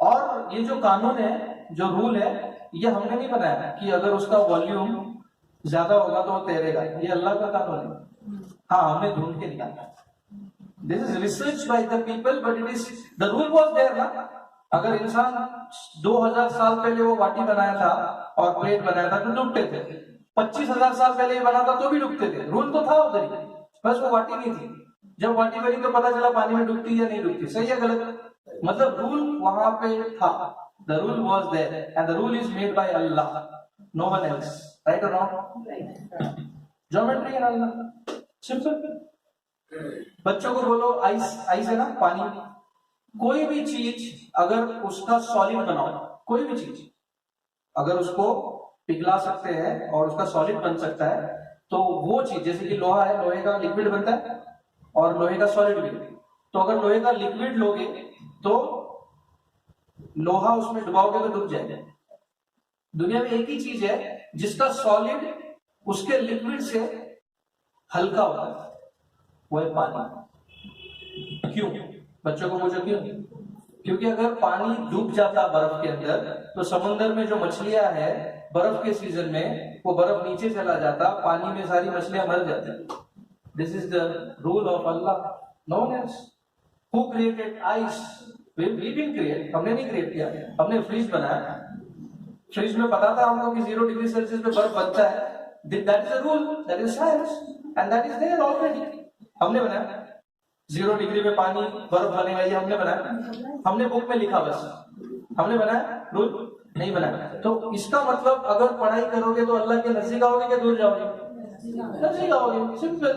और ये जो कानून है, जो रूल है, ये हमने नहीं बनाया कि अगर उसका वॉल्यूम ज्यादा होगा तो वो तैरेगा, ये अल्लाह का कानून है। हाँ, हमने ढूंढ के निकाला। This is research by the people, but it is the rule was there ना। अगर इंसान 2000 साल पहले वो वाटी बनाया था और प्लेट बनाया था तो डूबते थे, 25,000 साल पहले ये बना था तो भी डूबते थे, रूल तो था उधर ही, बस वो वाटी नहीं थी। जब वाटी बनी तो पता चला पानी में डूबती या नहीं डूबती, सही है गलत? मतलब रूल वहां पे था, the rule was there and the rule is made by Allah, no one else, right और wrong? Geometry and Allah, simple. बच्चों को बोलो आइस, आइस है ना पानी, कोई भी चीज अगर उसका सॉलिड बनाओ, कोई भी चीज अगर उसको पिघला सकते हैं और उसका सॉलिड बन सकता है, तो वो चीज, जैसे कि लोहा है, लोहे का लिक्विड बनता है और लोहे का सॉलिड भी। तो अगर लोहे का लिक्विड लोगे तो लोहा उसमें डुबाओगे तो डूब जाएगा। दुनिया में एक ही चीज है जिसका सॉलिड उसके लिक्विड से हल्का होता है, वो है पानी। क्यों? बच्चों को पूछो क्यों? क्योंकि अगर पानी डूब जाता बर्फ के अंदर तो समुद्र में जो मछलियां हैं बर्फ के सीजन में, वो बर्फ नीचे चला जाता, पानी में सारी मछलियां मर जाती। This is the rule of Allah, no one else. Who created ice? We didn't create, हमने नहीं क्रिएट किया, हमने फ्रीज बनाया। फ्रीज में पता था हमको कि 0 डिग्री सेल्सियस पे बर्फ बनता है, that is a rule, that is science and that is there already. हमने बनाया 0 डिग्री में पानी बर्फ बनेगा, ये हमने बनाया, हमने बुक में लिखा, बस हमने बनाया, रूल नहीं बनाया। तो इसका मतलब अगर पढ़ाई करोगे तो अल्लाह के नजदीक आओगे या दूर जाओगे? नजदीक आओगे, सिंपल।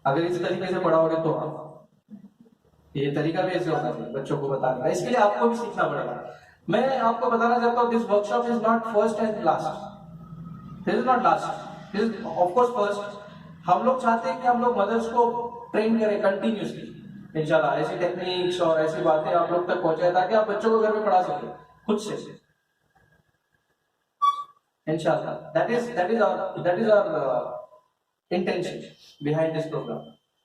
अगर इस तरीके से पढ़ाओगे तो ये तरीका भी ऐसे होना चाहिए बच्चों को बताने का, इसके लिए आपको भी सीखना पड़ेगा। मैं आपको बताना चाहता हूँ, this workshop is not first and last, this is not last, this is of course first. हम लोग चाहते हैं कि हम लोग मदर्स को ट्रेन करें कंटिन्यूसली, इंशाल्लाह ऐसी टेक्निक्स और ऐसी बातें आप लोग तक पहुंचाए ताकि आप बच्चों को घर में पढ़ा सकें खुद से, इंशाल्लाह। That is our intention behind this program.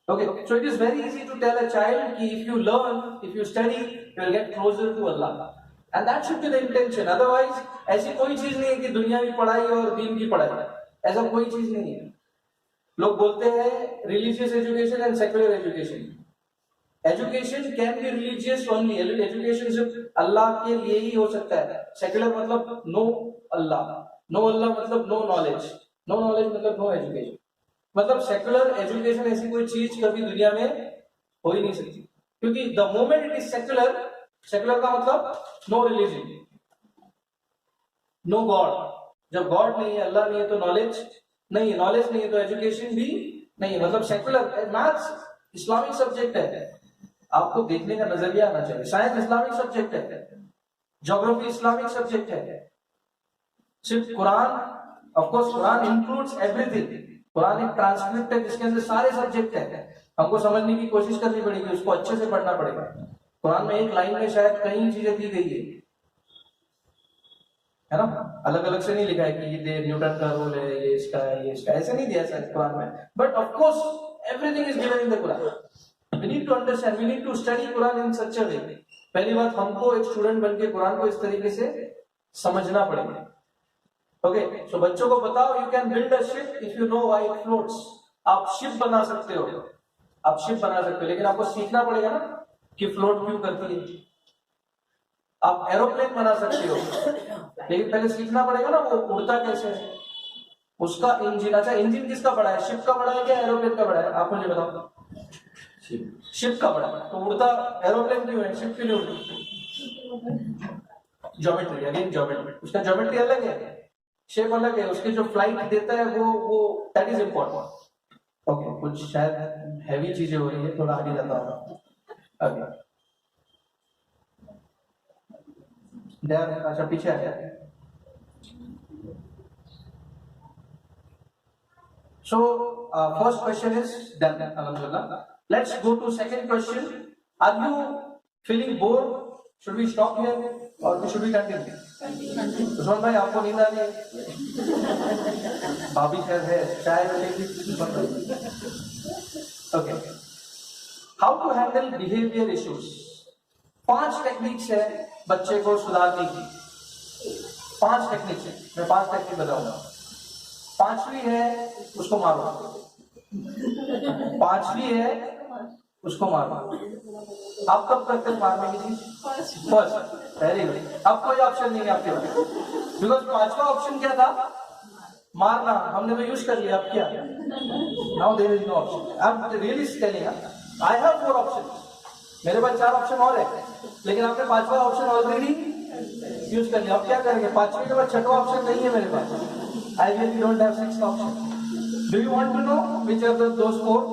Okay, so it is very easy to tell a child कि if you learn, if you study, you will get closer to Allah, and that should be the intention. Otherwise, ऐसी कोई चीज नहीं है कि दुनियावी पढ़ाई और दीन की पढ़ाई, ऐसा कोई चीज नहीं है। लोग बोलते हैं religious education and secular education. Education can be religious only. Education सिर्फ अल्लाह के लिए ही हो सकता है। Secular मतलब no Allah, no Allah मतलब no knowledge, no knowledge मतलब no education। मतलब सेकुलर एजुकेशन ऐसी कोई चीज कभी दुनिया में हो ही नहीं सकती, क्योंकि the moment it is secular, secular का मतलब नो रिलीजन, नो गॉड। जब गॉड नहीं है, अल्लाह नहीं है, तो नॉलेज नहीं है, नॉलेज नहीं है तो एजुकेशन भी नहीं है। मतलब सेकुलर, मैथ्स इस्लामिक सब्जेक्ट है, आपको देखने का नजरिया आना चाहिए। साइंस इस्लामिक सब्जेक्ट है, ज्योग्राफी इस्लामिक सब्जेक्ट है। सिर्फ Quran, of course Quran includes everything, Quran एक ट्रांसक्रिप्ट है जिसके अंदर सारे सब्जेक्ट है। हमको समझने की कोशिश करनी पड़ेगी, उसको अच्छे से पढ़ना पड़ेगा। कुरान में एक लाइन में शायद कई चीजें दी गई है ना, अलग अलग से नहीं लिखा है कि ये न्यूटन का रूल है, ये इसका है, ये इसका, ऐसे नहीं दिया शायद कुरान में, but of course everything is given in the Quran. We need to understand, we need to study Quran in such a way. पहली बात, हमको एक स्टूडेंट बन के कुरान को इस तरीके से समझना पड़ेगा। ओके, सो बच्चों को बताओ, you can build a ship if you know why it floats. आप शिप बना सकते हो, आप शिप बना सकते हो, लेकिन आपको सीखना पड़ेगा ना कि फ्लोट क्यों करती है। आप एरोप्लेन बना सकते हो, लेकिन पहले सीखना पड़ेगा ना वो उड़ता कैसे है, उसका इंजन। अच्छा, इंजन किसका बड़ा है, शिप का बड़ा है क्या एरोप्लेन का बड़ा है? आप मुझे बताओ। शिप का बड़ा है, तो उड़ता एरोप्लेन क्यों है, शिप क्यों नहीं उड़ती? ज्योमेट्री, अगेन ज्योमेट्री, उसका ज्योमेट्री अलग है, शेप अलग है, उसके जो फ्लाइट देता है वो दैट इज इम्पोर्टेंट। ओके, कुछ शायद हैवी चीजें हो रही है, थोड़ा आगे जाता हूँ। ओके, अच्छा पीछे आ गया। So, first question is done, alhamdulillah. Let's go to second question. Are you feeling bored? Should we stop here or should we continue? Usman भाई, आपको नींद आ रही है? भाभी शायद है, चाय मिलेगी। Okay. How to handle behavior issues? 5 techniques है बच्चे को सुधारने की। 5 टेक्निक्स है, मैं 5 टेक्निक बताऊंगा। 5वीं है उसको मारो, 5वीं है उसको मारो। आप कब करते हैं मारने की चीज? First, very good. अब कोई ऑप्शन नहीं है आपके पास, बिकॉज 5वां ऑप्शन क्या था? मारना, हमने तो यूज कर लिया। अब क्या? Now there is no option. अब really telling, I have 4 option, मेरे पास 4 ऑप्शन और है, लेकिन आपने 5वां ऑप्शन ऑलरेडी यूज कर लिया। अब क्या करेंगे? 5वीं के बाद 6वां ऑप्शन नहीं है मेरे पास। I really don't have 6th option. Do you want to know which are those 4?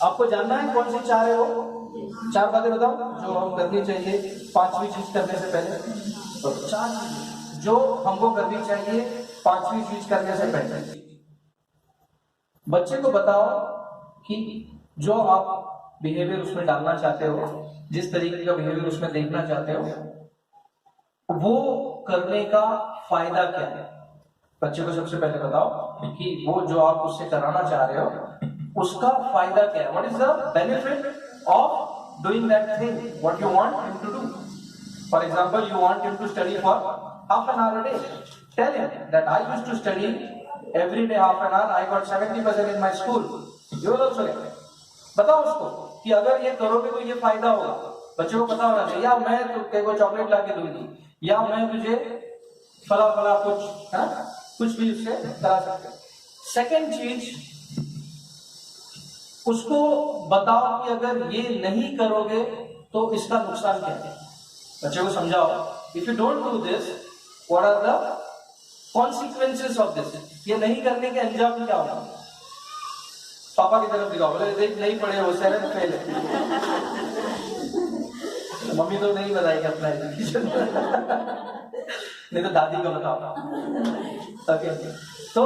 आपको जानना है कौन सी 4 है वो? 4 बातें बताओ जो हम करनी चाहिए 5वीं चीज करने से पहले। तो 4 चीजें जो हमको करनी चाहिए 5वीं चीज करने से पहले। बच्चे को बताओ कि जो आप बिहेवियर उसमें डालना चाहते हो, जिस तरीके का बिहेवियर उसमें देखना चाहते हो, वो करने का फायदा क्या है। बच्चे को सबसे पहले बताओ कि वो जो आप उससे कराना चाह रहे हो उसका फायदा क्या है। What is the benefit of doing that thing what you want him to do. For example, you want him to study for half an hour a day, tell him that I used to study every day half an hour, I got 70% in my school, you will also get. बताओ उसको कि अगर ये करोगे तो ये फायदा होगा। बच्चे को पता होना चाहिए, या मैं तेरे को चॉकलेट ला के दूंगी, या मैं तुझे फला फला कुछ, है कुछ भी उससे करा सकते। सेकेंड चीज, उसको बताओ कि अगर ये नहीं करोगे तो इसका नुकसान क्या है। बच्चे को समझाओ, if you don't do this what are the consequences of this, ये नहीं करने के अंजाम क्या होगा। पापा की तरफ दिखाओ, बोले देख नहीं पढ़े हो, 7th फेल है। मम्मी तो नहीं बताएगी अपना एजुकेशन, नहीं तो दादी को बताओ। ओके, तो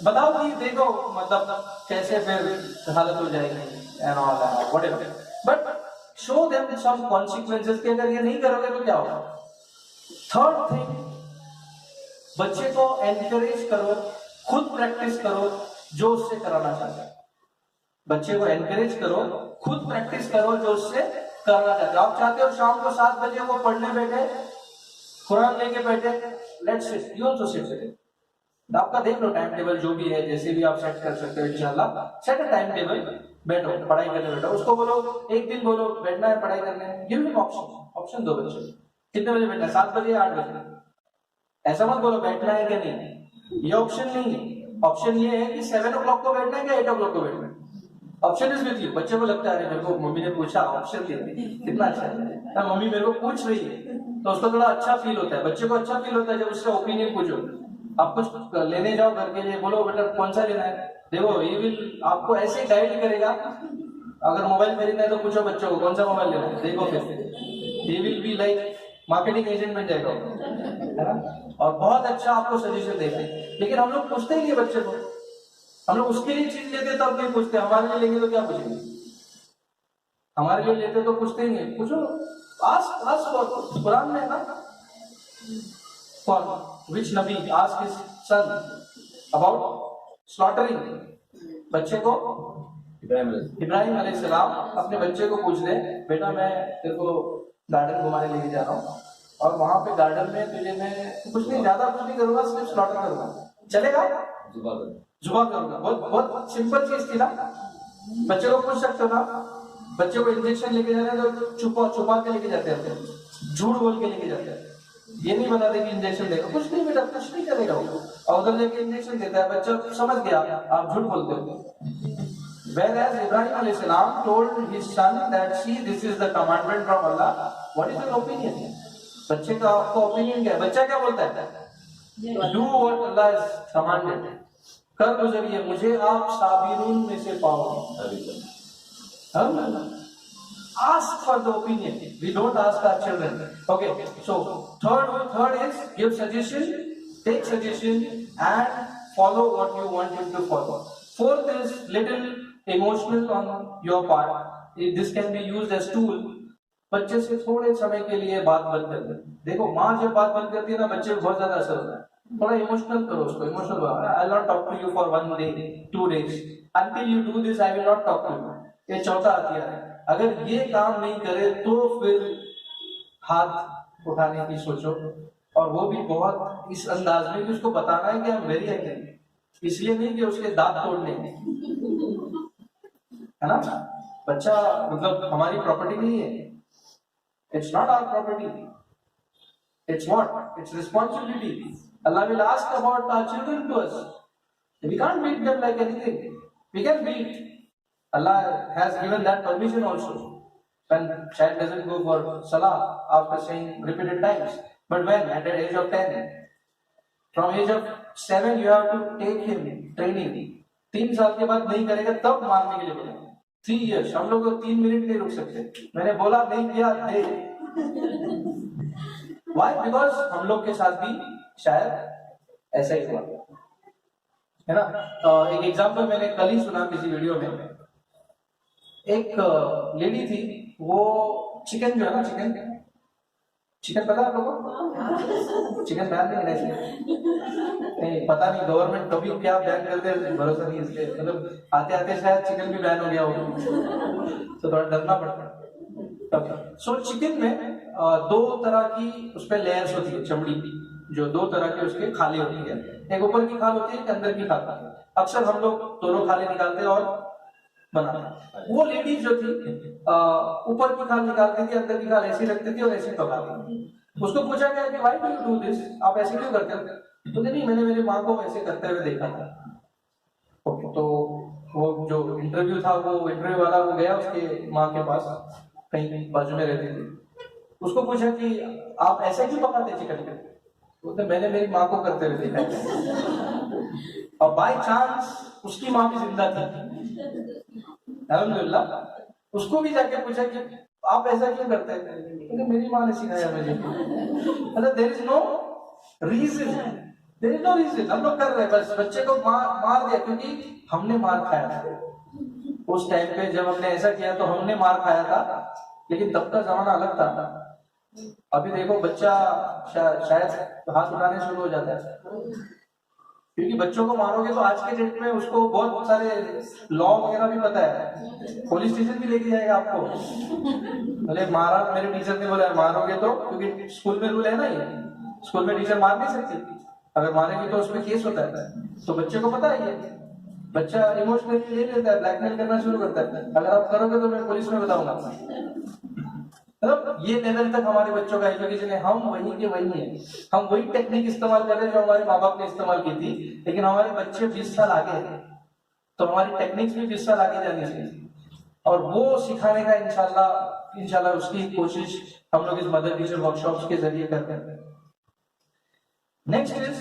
बताओ कि देखो मतलब कैसे फिर हालत हो जाएगी and all that whatever, but show them some consequences कि अगर ये नहीं करोगे तो क्या होगा। थर्ड थिंग, बच्चे को एनकरेज करो, खुद प्रैक्टिस करो जो उससे कराना चाहते हैं। बच्चे को एनकरेज करो, खुद प्रैक्टिस करो जो उससे करना चाहते हो। आप चाहते हो शाम को 7 बजे वो पढ़ने बैठे, कुरान लेके बैठे, let's sit, you also sit with it. आपका देख लो टाइम टेबल जो भी है, जैसे भी आप सेट कर सकते हो इंशाल्लाह, सेट अ टाइम टेबल, बैठो पढ़ाई करने बैठो। उसको बोलो, एक दिन बोलो बैठना है पढ़ाई करने, गिव हिम ऑप्शन दो बच्चे, कितने बजे बैठना है, 7 बजे या 8 बजे। ऐसा मत बोलो बैठना है क्या नहीं, ये ऑप्शन नहीं है। ऑप्शन ये है कि 7 o'clock को बैठना है क्या 8 o'clock को बैठना है। Option is with you. बच्चे को लगता है मेरे को मम्मी ने पूछा, ऑप्शन दिया, कितना अच्छा है, मम्मी मेरे को पूछ रही है, तो उसको थोड़ा अच्छा फील होता है। बच्चे को अच्छा फील होता है जब उससे ओपिनियन पूछो। आप कुछ लेने जाओ घर के लिए, बोलो बेटा कौन सा लेना है, देखो ये विल आपको ऐसे गाइड करेगा। अगर मोबाइल खरीदना है तो पूछो बच्चों को कौन सा मोबाइल लेना है, देखो फिर he will be like marketing agent बन जाएगा, है ना, और बहुत अच्छा आपको सजेशन देते हैं। लेकिन हम लोग पूछते ही नहीं बच्चे को, हम लोग उसके लिए चीज लेते तब नहीं पूछते, हमारे लिए लेंगे तो क्या पूछेंगे। हमारे लिए लेते तो पूछते ही नहीं, पूछो आस्क कुरान में ना, कौन which Nabi asked his son about slaughtering, बच्चे को इब्राहिम अलैहिस्सलाम अपने बच्चे को पूछ ले, बेटा मैं तेरे को गार्डन घुमाने लेके जा रहा हूँ और वहां पे गार्डन में तुझे मैं कुछ नहीं, ज्यादा कुछ नहीं करूंगा, सिर्फ स्लॉटर करूंगा, चलेगा? जुबा करूंगा। बहुत सिंपल चीज थी ना, बच्चे को पूछ सकते हो ना। बच्चे को इंजेक्शन लेके जाना है तो छुपा के लेके जाते हैं, झूठ बोल के लेके जाते हैं, ये नहीं बताते कि इंजेक्शन देगा, कुछ नहीं बेटा कुछ नहीं करेगा वो, और उधर लेके इंजेक्शन देता है, बच्चा समझ गया आप झूठ बोलते हो। Whereas Ibrahim alayhi salam told his son that see this is the commandment from Allah. What is your opinion? बच्चे का आपका ओपिनियन क्या है? बच्चा क्या बोलता है? Do what Allah has commanded. कर गुजरिए, मुझे आप साबिरून में से पाओगे. Ask for the opinion. We don't ask our children. Okay, so third is give suggestion, take suggestion, and follow what you want him to follow. Fourth is little emotional on your part. This can be used as tool. बच्चे से थोड़े समय के लिए बात बंद कर दे. देखो माँ जब बात बंद करती है ना, बच्चे को बहुत ज्यादा असर होता है. थोड़ा इमोशनल करो उसको. Emotional I will not talk to you for 1 day 2 days until you do this. I will not talk to you. ये चौथा हथियार है. अगर ये काम नहीं करे तो फिर हाथ उठाने की सोचो, और वो भी बहुत इस अंदाज में कि उसको बताना है कि हम वेरी एंग्री. इसलिए नहीं कि उसके दांत तोड़ने है ना. बच्चा मतलब हमारी प्रॉपर्टी नहीं है. It's not our property. It's what? It's responsibility. Allah will ask about our children to us. We can't beat them like anything. We can beat. Allah has given that permission also. When child doesn't go for salah after saying repeated times. But when at the age of 10, from age of 7 you have to take him training. 3 साल के बाद नहीं करेगा तब मारने के लिए बोलेंगे. 3 years. हम लोग 3 मिनट नहीं रुक सकते. मैंने बोला नहीं किया दे. Why? Because हम लोग के साथ भी शायद ऐसा ही हुआ है ना. एक एग्जाम्पल मैंने कल ही सुना किसी वीडियो में. एक लेडी थी, वो चिकन जो है ना, चिकन पता है आप लोगों को? चिकन बैन नहीं रहते, पता नहीं गवर्नमेंट कभी क्या बैन करते हैं, भरोसा नहीं. इसलिए मतलब आते आते शायद चिकन भी बैन हो गया हो, तो थोड़ा डरना पड़ता है. सो चिकन में 2 तरह की उस पर लेयर्स होती है चमड़ी की, जो 2 तरह की उसके खाले होती है. एक ऊपर की खाल होती है, एक अंदर की खाल होती है. अक्सर हम लोग दोनों खाले निकालते हैं और बनाते हैं. वो लेडीज जो थी ऊपर की खाल निकालती थी, अंदर की खाल ऐसी रखती थी और ऐसी पकाती थी. उसको पूछा गया कि why do you do this, आप ऐसे क्यों करते हो? तो नहीं, मैंने मेरी माँ को ऐसे करते हुए देखा था. तो वो जो इंटरव्यू था, वो इंटरव्यू वाला वो गया उसके माँ के पास, कहीं बाजू में रहती थी. उसको पूछा कि आप ऐसे क्यों पकाते चिकन के? तो मैंने मेरी माँ को करते हुए देखा. और बाय चांस उसकी माँ भी जिंदा थी, अल्हम्दुलिल्लाह. उसको भी जाके पूछा कि आप ऐसा क्यों करते हैं? तो मेरी माँ ने सिखाया मुझे. मतलब देयर इज नो रीजन, हम लोग कर रहे हैं बस. बच्चे को मार दिया क्योंकि हमने मार खाया था उस टाइम पे. जब हमने ऐसा किया तो हमने मार खाया था, लेकिन तब का जमाना अलग था. अभी देखो बच्चा शायद हाथ उठाने शुरू हो जाता है, क्योंकि बच्चों को मारोगे तो आज के डेट में उसको बहुत सारे लॉ वगैरह भी पता है. पुलिस स्टेशन भी लेके जाएगा आपको. बोले मारा, मेरे टीचर ने बोला मारोगे तो, क्योंकि स्कूल में रूल है ना, ये स्कूल में टीचर मार नहीं सकती. अगर मारेगी तो उसमें केस होता है. तो बच्चे को पता है, ये बच्चा इमोशनली ले लेता है, ब्लैकमेल करना शुरू करता है. अगर आप करोगे तो मैं पुलिस में बताऊंगा. मतलब ये लेवल तक हमारे बच्चों का एजुकेशन है. हम वही के वही हैं. हम वही टेक्निक इस्तेमाल कर रहे हैं जो हमारे माँ बाप ने इस्तेमाल की थी, लेकिन हमारे बच्चे 20 साल आगे हैं, तो हमारी टेक्निक्स भी 20 साल आगे जानी चाहिए. और वो सिखाने का इंशाल्लाह उसकी कोशिश हम लोग इस मदर टीचर वर्कशॉप्स के जरिए करते हैं. Next is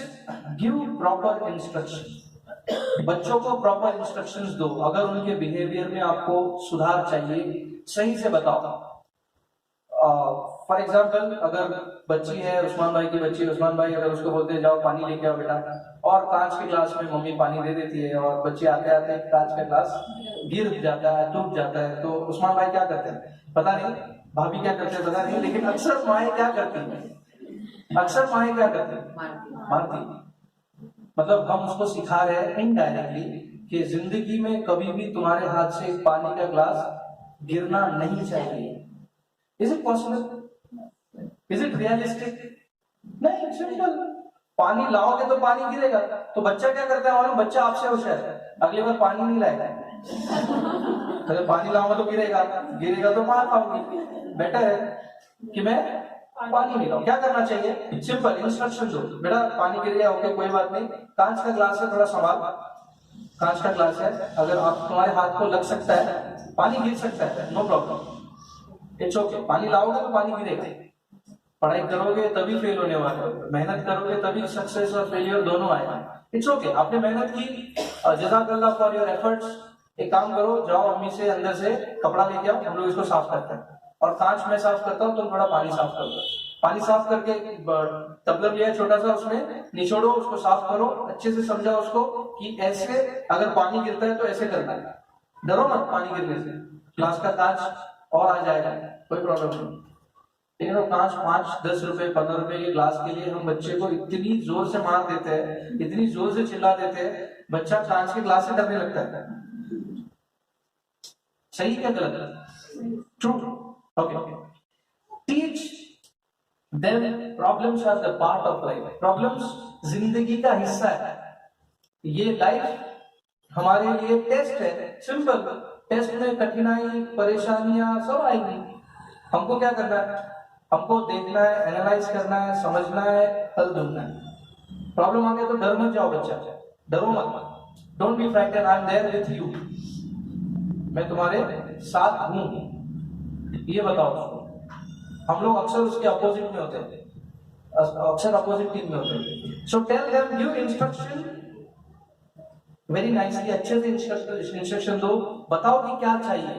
give proper instruction. बच्चों को प्रॉपर इंस्ट्रक्शंस दो. अगर उनके बिहेवियर में आपको सुधार चाहिए, सही से बताओ. फॉर एग्जाम्पल, अगर बच्ची है, उस्मान भाई की बच्ची, उस्मान भाई अगर उसको बोलते हैं जाओ पानी लेके आओ बेटा, और कांच के ग्लास में मम्मी पानी दे देती है, और बच्चे आते आते कांच का ग्लास गिर जाता है, टूट जाता है, तो उस्मान भाई क्या करते हैं पता नहीं, भाभी क्या करते हैं पता नहीं, लेकिन अक्सर माएँ क्या करती हैं, मारती. मतलब हम उसको सिखा रहे हैं इनडायरेक्टली कि जिंदगी में कभी भी तुम्हारे हाथ से पानी का ग्लास गिरना नहीं चाहिए. Is it possible? Is it realistic? नहीं, सिंपल. पानी लाओगे तो पानी गिरेगा. तो बच्चा क्या करता है मालूम? बच्चा आपसे होशियार है, अगली बार पानी नहीं लाएगा. अगर पानी लाऊंगा तो गिरेगा तो मार खाऊंगी. बेटर है कि मैं पानी नहीं लाऊं. क्या करना चाहिए? सिंपल इंस्ट्रक्शन दो. बेटा पानी गिर गया, ओके कोई बात नहीं, कांच का ग्लास है, थोड़ा संभाल, कांच का ग्लास है, अगर आप तुम्हारे हाथ को लग सकता है, पानी गिर सकता है, नो प्रॉब्लम, इट्स ओके। पानी लाओगे तो पानी गिरेगा। पढ़ाई करोगे तभी फेल होने वाले हो, मेहनत करोगे तभी सक्सेस और फेलियर दोनों आएगा। इट्स ओके, आपने मेहनत की, जज़ाकल्लाह फॉर योर एफर्ट्स। एक काम करो, जाओ अम्मी से अंदर से कपड़ा लेके आओ, हम लोग इसको साफ करते हैं। और कांच में साफ करता हूँ, तुम थोड़ा पानी साफ कर दो। पानी साफ करके तबलर लिया छोटा सा, उसमें निचोड़ो, उसको साफ करो, अच्छे से समझाओ उसको कि ऐसे अगर पानी गिरता है तो ऐसे करना है। डरो मत पानी गिरने से, ग्लास का कांच और आ जाएगा, कोई प्रॉब्लम नहीं। लेकिन वो कांच 5-10 रुपए 15 रुपए के ग्लास के लिए हम बच्चे को इतनी जोर से मार देते हैं, इतनी जोर से चिल्ला देते हैं, बच्चा कांच के ग्लास से डरने लगता है। सही क्या गलत? True. Okay. Teach them problems are the part of life. Problems जिंदगी का हिस्सा है। ये लाइफ हमारे लिए टेस्ट है, सिंपल। टेस्ट में कठिनाई परेशानियां सब आएंगी। हमको क्या करना है? हमको देखना है, एनालाइज करना है, समझना है, हल ढूंढना है। प्रॉब्लम आ गया तो डर मत जाओ बच्चा, डरो मत। Don't be frightened, I am there with you. मैं तुम्हारे साथ हूं, ये बताओ उसको। हम लोग अक्सर उसके अपोजिट में होते हैं, अक्सर अपोजिट टीम में होते हैं। So tell them, give instruction very nicely, अच्छे से इंस्ट्रक्शन दो, बताओ कि क्या चाहिए,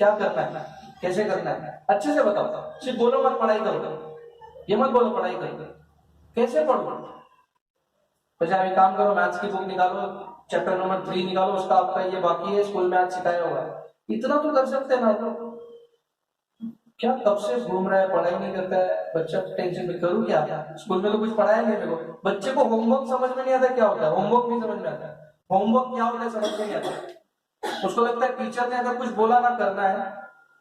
क्या करना है, कैसे करना है, अच्छे से बताओ। सिर्फ बोलो मत पढ़ाई करो, ये मत बोलो पढ़ाई करो, कैसे पढ़ो। अच्छा अभी काम करो, मैथ्स की बुक निकालो, चैप्टर नंबर 3 निकालो, उसका आपका ये बाकी है, स्कूल में आज सिखाया हुआ है। इतना तो कर सकते हैं ना। तो क्या कब से घूम रहा है, पढ़ाई नहीं करता है बच्चा, टेंशन में करूँ क्या? स्कूल में तो कुछ पढ़ाया नहीं मेरे को। बच्चे को होमवर्क समझ में नहीं आता क्या होता है, होमवर्क नहीं समझ में आता। होमवर्क क्या होता है समझ में नहीं आता। उसको लगता है टीचर ने अगर कुछ बोला ना करना है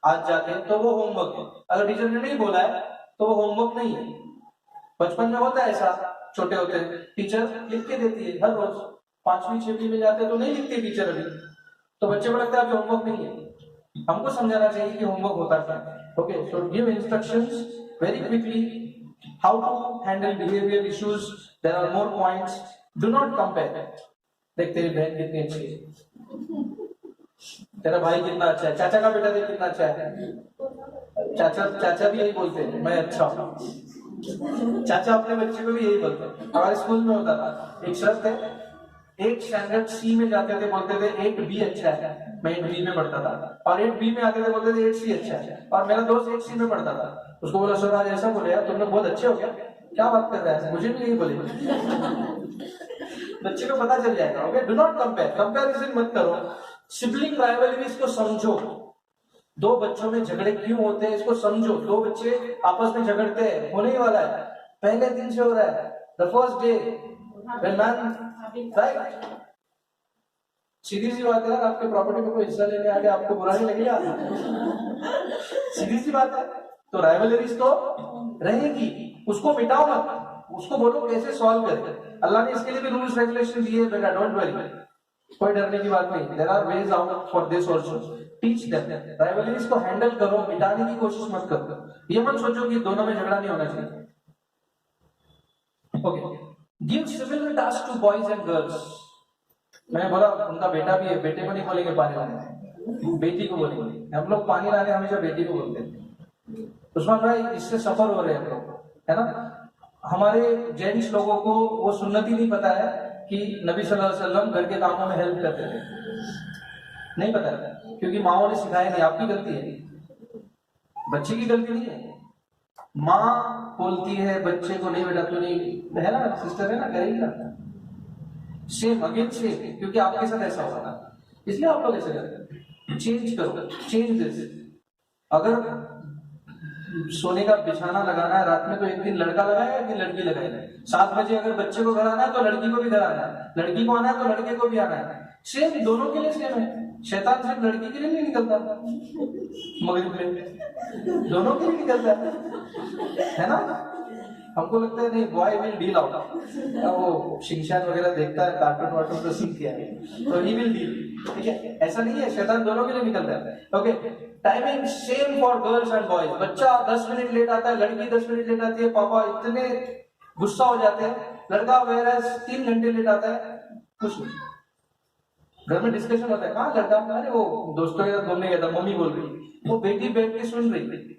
आज जाके तो वो होमवर्क है, अगर टीचर ने नहीं बोला है तो वो होमवर्क नहीं है। बचपन में होता है ऐसा, छोटे होते टीचर लिख के देती है हर रोज। 5वीं 6वीं में जाते तो नहीं लिखती टीचर अभी, तो बच्चे को लगता है अभी होमवर्क नहीं है। हमको समझाना चाहिए कि होमवर्क होता क्या है। Okay, so give instructions very quickly, how to handle behaviour issues, there are more points, do not compare. देख तेरी बहन कितनी अच्छी है, तेरा भाई कितना अच्छा है, चाचा का बेटा देख कितना अच्छा है। चाचा भी यही बोलते हैं, मैं अच्छा हूँ। चाचा अपने बच्चे को भी यही बोलते हैं। हमारे स्कूल में होता था, एक शर्त है, 8 स्टैंडर्ड सी में जाते थे बोलते थे 8B अच्छा है, मैं 8B में पढ़ता था। और 8B में आते थे बोलते थे 8C अच्छा है। और मेरा दोस्त 8C में पढ़ता था, उसको बोला सर आज ऐसा बोले यार, तुम लोग बहुत अच्छे हो क्या बात कर रहा है, मुझे भी यही बोले। बच्चे को पता चल जाएगा। Okay, do not compare, comparison मत करो। सिबलिंग राइवलरीज को समझो। दो बच्चों में झगड़े क्यों होते हैं इसको समझो। दो बच्चे आपस में झगड़ते हैं, होने ही वाला है, पहले दिन से हो रहा है, the first day when man, right. सीधी सी बात है यार, आपके प्रॉपर्टी में कोई हिस्सा लेने आ गया, आपको बुरा नहीं लगेगा? सीधी सी बात है। तो राइवलरीज तो रहेगी, उसको मिटाओ मत, उसको बोलो कैसे सॉल्व करें। अल्लाह ने इसके लिए भी रूल्स रेगुलेशन दिए बेटा, डोंट वरी, कोई डरने की बात नहीं। There are ways out for this also. Teach them, rivalries को हैंडल करो, मिटाने की कोशिश मत करो। ये मत सोचो कि दोनों में झगड़ा नहीं होना चाहिए। Okay, give similar task to boys and girls. मैं बोला उनका बेटा भी है, बेटे को नहीं बोलेंगे पानी लाने, बेटी को बोलेंगे। हम लोग पानी लाने हमेशा बेटी को बोलते हैं। उस्मान भाई इससे सफर हो रहे हैं लोग, है ना। हमारे जेंट्स लोगों को वो सुन्नत ही नहीं पता है कि नबी सल्लल्लाहु अलैहि वसल्लम घर के कामों में हेल्प करते थे, नहीं पता है, क्योंकि माओ ने सिखाया नहीं। आपकी गलती है, बच्चे की गलती नहीं है। माँ बोलती है बच्चे को नहीं बेटा तू नहीं, है ना, सिस्टर है ना, करेगी ना, सेम अगेन सेम, क्योंकि आपके साथ ऐसा हुआ था इसलिए आप लोग ऐसे करते हैं। चेंज करो, चेंज दिस। अगर सोने का बिछाना लगाना है रात में तो एक दिन लड़का लगाएगा, एक दिन लड़की लगाएगा। 7 बजे अगर बच्चे को घर आना है तो लड़की को भी घर आना है, लड़की को आना है तो लड़के को भी आना है। सेम, दोनों के लिए सेम है। शैतान सिर्फ लड़की के लिए नहीं निकलता मगरिब में, दोनों के लिए निकलता है ना। हमको लगता है नहीं, बॉय विल डील आउट। वो शिनचैन वगैरह देखता है, कार्टून वार्टून तो सीख गया है, तो ही विल डील। ठीक है, ऐसा नहीं है, शैतान दोनों के लिए निकलता है। Okay, timing same for girls and boys. बच्चा 10 मिनट लेट आता है, लड़की 10 मिनट लेट आती है, पापा इतने गुस्सा हो जाते हैं। लड़का वगैरह 3 घंटे लेट आता है, कुछ नहीं, घर में डिस्कशन होता है, कहाँ लड़का, अरे वो दोस्तों के साथ घूमने गया था, मम्मी बोल रही, वो बेटी बैठ के सुन रही,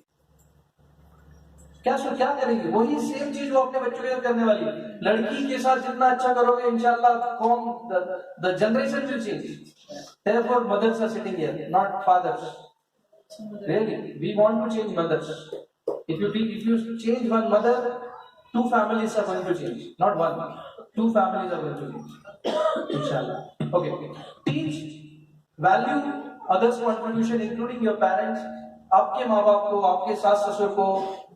क्या करेगी, वही सेम चीज वो अपने बच्चों के साथ करने वाली है। लड़की के साथ जितना अच्छा करोगे इंशाल्लाह कौम the generation will change. Therefore mothers are sitting here, not fathers. Really, we want to change mothers. If you change one mother, two families are going to change, not one. Two families are going to change, inshallah. Okay. Teach, value others' contribution, including your parents. आपके माँ बाप को, आपके सास ससुर को,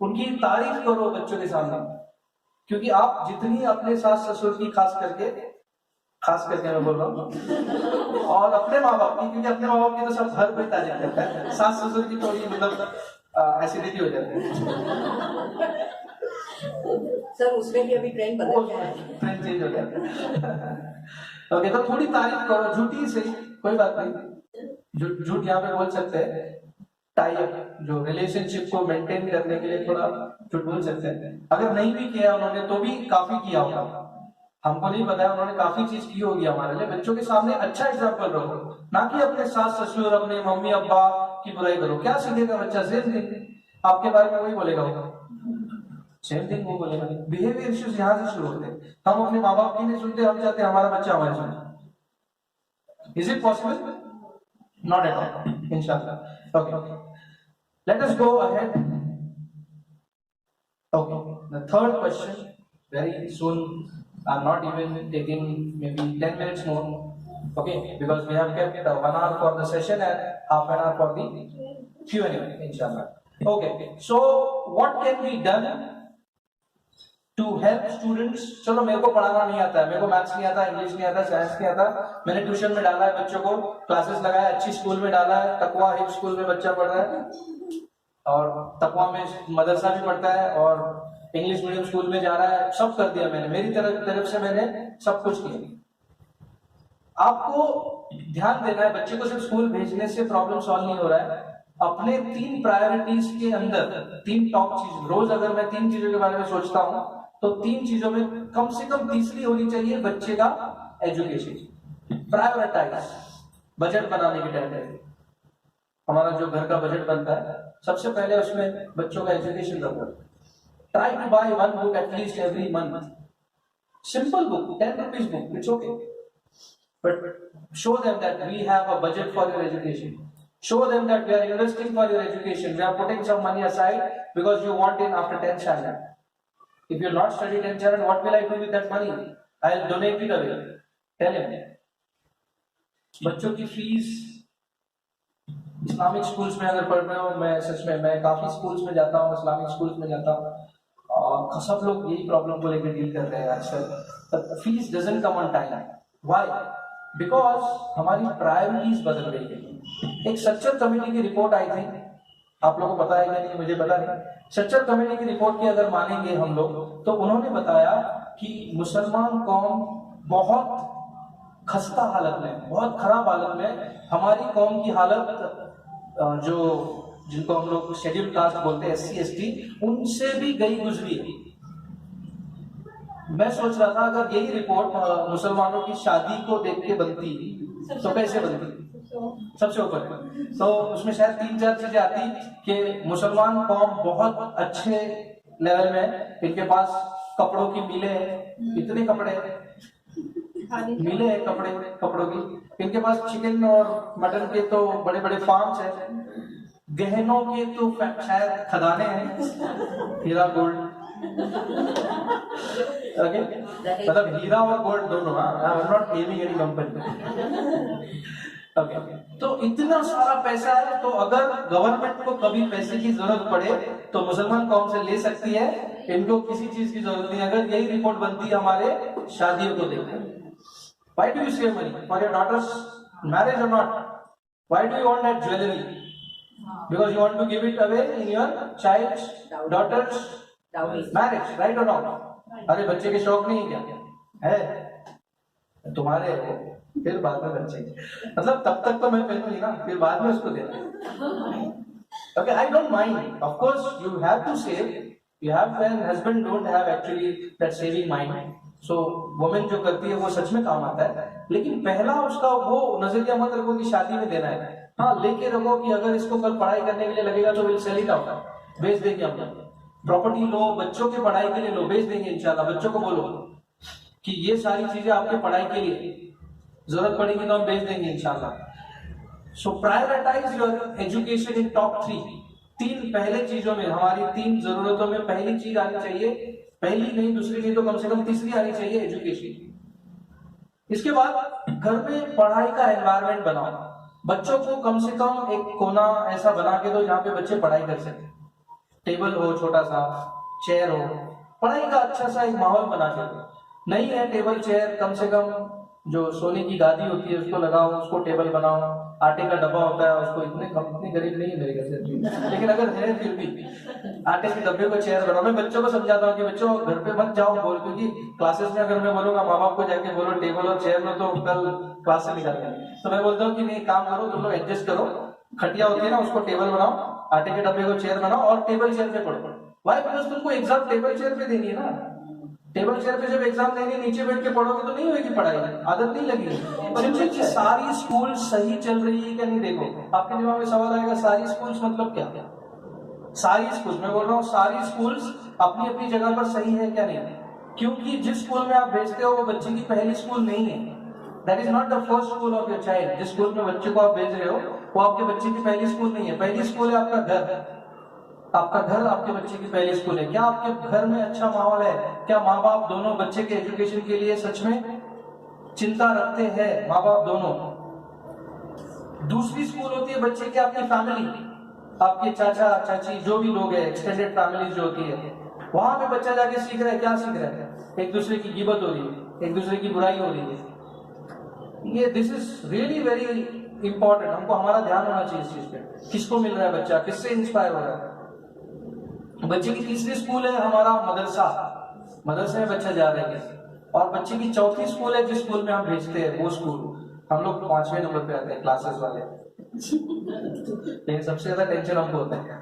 उनकी तारीफ करो बच्चों के सामने, क्योंकि आप जितनी अपने सास ससुर की खास करके मैं बोल रहा हूँ, और अपने माँ बाप की, क्योंकि अपने माँ बाप की तो सब हर कोई तारीफ करता है, सास ससुर की थोड़ी मतलब एसिडिटी हो जाती है। सर उसमें भी अभी ट्रेंड बदल गया है, ट्रेंड चेंज हो गया। ओके, तो थोड़ी तारीफ करो, झूठी सही, कोई बात नहीं, झूठ यहाँ पे बोल सकते हैं, टाई अप, जो रिलेशनशिप को मेंटेन करने के लिए थोड़ा झूठ बोल सकते हैं। अगर नहीं भी किया उन्होंने तो भी काफी किया होगा, हमको नहीं पता है, उन्होंने काफी चीज की होगी हमारे लिए। बच्चों के सामने अच्छा एग्जाम्पल रहो, ना कि अपने सास ससुर, अपने मम्मी अब्बा की बुराई करो। क्या सीखेगा बच्चा? सेम थिंग आपके बारे में वही बोलेगा, सेम थिंग वो बोलेगा। बिहेवियर इश्यूज यहाँ से शुरू होते हैं। हम अपने माँ बाप की नहीं सुनते, हम चाहते हैं हमारा बच्चा हमारे सुने। Is it possible? Not at all, इंशाल्लाह। Okay, let us go ahead. Okay, the third question, very soon. I'm not even taking maybe 10 minutes more. Okay, because we have kept 1 hour for the session and half an hour for the Q&A, inshallah. Okay, so what can be done to help students? चलो मेरे को पढ़ाना नहीं आता है, मेरे को मैथ्स नहीं आता, इंग्लिश नहीं आता, साइंस नहीं आता, मैंने ट्यूशन में डाला है बच्चों को, क्लासेस लगाया, अच्छी स्कूल में डाला है, तकवा हिप स्कूल में बच्चा पढ़ रहा है, और तकवा में मदरसा भी पढ़ता है, और इंग्लिश मीडियम स्कूल में जा रहा है। सब कर दिया मैंने, मेरी तरफ से मैंने सब कुछ किया। आपको ध्यान देना है, बच्चे को सिर्फ स्कूल भेजने से प्रॉब्लम सॉल्व नहीं हो रहा है। अपने 3 प्रायोरिटीज के अंदर 3 टॉप चीज, रोज अगर मैं 3 चीजों के बारे में सोचता हूं तो 3 चीजों में कम से कम तीसरी होनी चाहिए बच्चे का एजुकेशन। प्रायोरिटाइज, बजट बनाने के टाइम पे हमारा जो घर का बजट बनता है, सबसे पहले उसमें बच्चों का एजुकेशन रखो। Try to buy 1 book at least every month. Simple book, 10 rupees book, it's okay. But show them that we have a budget for your education. Show them that we are investing for your education. We are putting some money aside because you want it after 10th standard. If you not study 10th standard, what will I do with that money? I'll donate it away. Tell him. बच्चों की फीस, इस्लामिक स्कूल्स में अगर पढ़ रहे हो, मैं सच में मैं काफी स्कूल्स में जाता हूँ, इस्लामिक स्कूल्स में जाता हूँ, और सब लोग यही प्रॉब्लम को लेकर डील कर रहे हैं आजकल। Fees doesn't come on time. Why? Because हमारी प्रायोरिटीज बदल गई है। एक सच्चर कमेटी की रिपोर्ट आई थी, आप लोगों को पता है कि नहीं मुझे पता नहीं। सच्चर कमेटी की रिपोर्ट की अगर मानेंगे हम लोग, तो उन्होंने बताया कि मुसलमान कौम बहुत खस्ता हालत में, बहुत खराब हालत में, हमारी कौम की हालत जो जिनको हम लोग शेड्यूल कास्ट बोलते हैं, SC ST, उनसे भी गई गुजरी है। मैं सोच रहा था अगर यही रिपोर्ट मुसलमानों की शादी को देख के बनती तो कैसे बनती? सबसे ऊपर। तो उसमें शायद 3-4 चीजें आती कि मुसलमान कौम बहुत अच्छे लेवल में, इनके पास कपड़ों की मिलें हैं, इतने कपड़े मिले हैं कपड़ों की, इनके पास चिकन और मटन के तो बड़े बड़े फार्म्स हैं, गहनों के तो शायद खदाने हैं, हीरा गोल्ड। ओके, मतलब हीरा और गोल्ड दोनों। आई am not aiming any company. Okay, तो इतना सारा पैसा है, तो अगर गवर्नमेंट को कभी पैसे की जरूरत पड़े तो मुसलमान कौम से ले सकती है, इनको किसी चीज की जरूरत नहीं। अगर यही रिपोर्ट बनती है हमारे शादियों को देखकर, why do you save money for your daughter's marriage or not? Why do you want that jewelry? Because you want to give it away in your child's daughter's marriage, right or wrong? अरे बच्चे के शौक नहीं क्या है? तुम्हारे हो, फिर बाद में बच्चे, मतलब तब तक तो मैं पहनूंगी ना, फिर बाद में उसको देना। Okay, I don't mind. Of course, you have to save. You have, when husband don't have actually that saving mind, so women जो करती है वो सच में काम आता है, लेकिन पहला उसका वो नजरिया मत रखो कि शादी में देना है। हाँ, लेके रखो कि अगर इसको कल पढ़ाई करने के लिए लगेगा तो विल सेल इट आउट, बेच देंगे हम लोग। प्रॉपर्टी लो, बच्चों की पढ़ाई के लिए लो, बेच देंगे इंशाल्लाह। बच्चों को बोलो कि ये सारी चीजें आपके पढ़ाई के लिए जरूरत पड़ेगी तो हम बेच देंगे इंशाल्लाह। So prioritize your education in top 3। तीन पहले चीजों में, हमारी 3 जरूरतों में पहली चीज आनी चाहिए, पहली नहीं दूसरी नहीं तो कम से कम तीसरी आनी चाहिए, एजुकेशन। इसके बाद घर में पढ़ाई का एनवायरनमेंट बनाओ। बच्चों को कम से कम एक कोना ऐसा बना के दो जहां पे बच्चे पढ़ाई कर सके। टेबल हो, छोटा सा चेयर हो, पढ़ाई का अच्छा सा एक माहौल बना के दो। नहीं है टेबल चेयर, कम से कम जो सोने की गादी होती है उसको लगाओ, उसको टेबल बनाओ। आटे का डब्बा होता है, उसको इतने गरीब नहीं है मेरे घर से, लेकिन अगर है फिर भी आटे के डब्बे को चेयर बनाओ। मैं बच्चों को समझाता हूँ कि बच्चों घर पे मत जाओ बोल, क्योंकि क्लासेस में अगर मैं बोलूंगा माँ बाप को जाके बोलो टेबल और चेयर लो तो कल क्लास से निकाल देंगे। तो मैं बोलता हूँ कि नहीं, काम करो तुम लोग, एडजस्ट करो। खटिया होती है ना, उसको टेबल बनाओ, आटे के डब्बे को चेयर बनाओ और टेबल चेयर पे पढ़ो। वाई? बिकॉज तुमको एग्जाम टेबल चेयर पे देनी है ना। टेबल चेयर पे जब एग्जाम देनी, नीचे बैठ के पढ़ोगे तो नहीं होगी पढ़ाई, आदत नहीं लगेगी। कि सारी स्कूल सही चल रही है क्या नहीं, देखो। आपके दिमाग में सवाल आएगा, सारी स्कूल्स मतलब क्या? सारी स्कूल्स, मैं बोल रहा हूँ सारी स्कूल्स अपनी अपनी जगह पर सही है क्या नहीं? क्योंकि जिस स्कूल में आप भेजते हो वो बच्चे की पहली स्कूल नहीं है। That is not the first school of your child. जिस स्कूल में बच्चे को आप भेज रहे हो वो आपके बच्चे की पहली स्कूल नहीं है। पहली स्कूल है आपका घर। आपका घर आपके बच्चे की पहली स्कूल है। क्या आपके घर में अच्छा माहौल है? क्या माँ बाप दोनों बच्चे के एजुकेशन के लिए सच में चिंता रखते हैं? माँ बाप दोनों। दूसरी स्कूल होती है बच्चे की आपकी फैमिली, आपके चाचा चाची जो भी लोग हैं, एक्सटेंडेड फैमिली जो होती है। वहां पे बच्चा जाके सीख रहा है, क्या सीख रहा है? एक दूसरे की गिबत हो रही है, एक दूसरे की बुराई हो रही है। ये this is really very important. हमको हमारा ध्यान होना चाहिए इस चीज पे। किसको मिल रहा है बच्चा, किससे इंस्पायर हो रहा है? बच्चे की तीसरी स्कूल है हमारा मदरसा, मदरसे में बच्चा जा रहा है। और बच्चे की चौथी स्कूल है जिस स्कूल में हम भेजते हैं, वो स्कूल हम लोग 5वें नंबर पे आते हैं क्लासेस वाले। लेकिन सबसे ज्यादा टेंशन हमको होता है,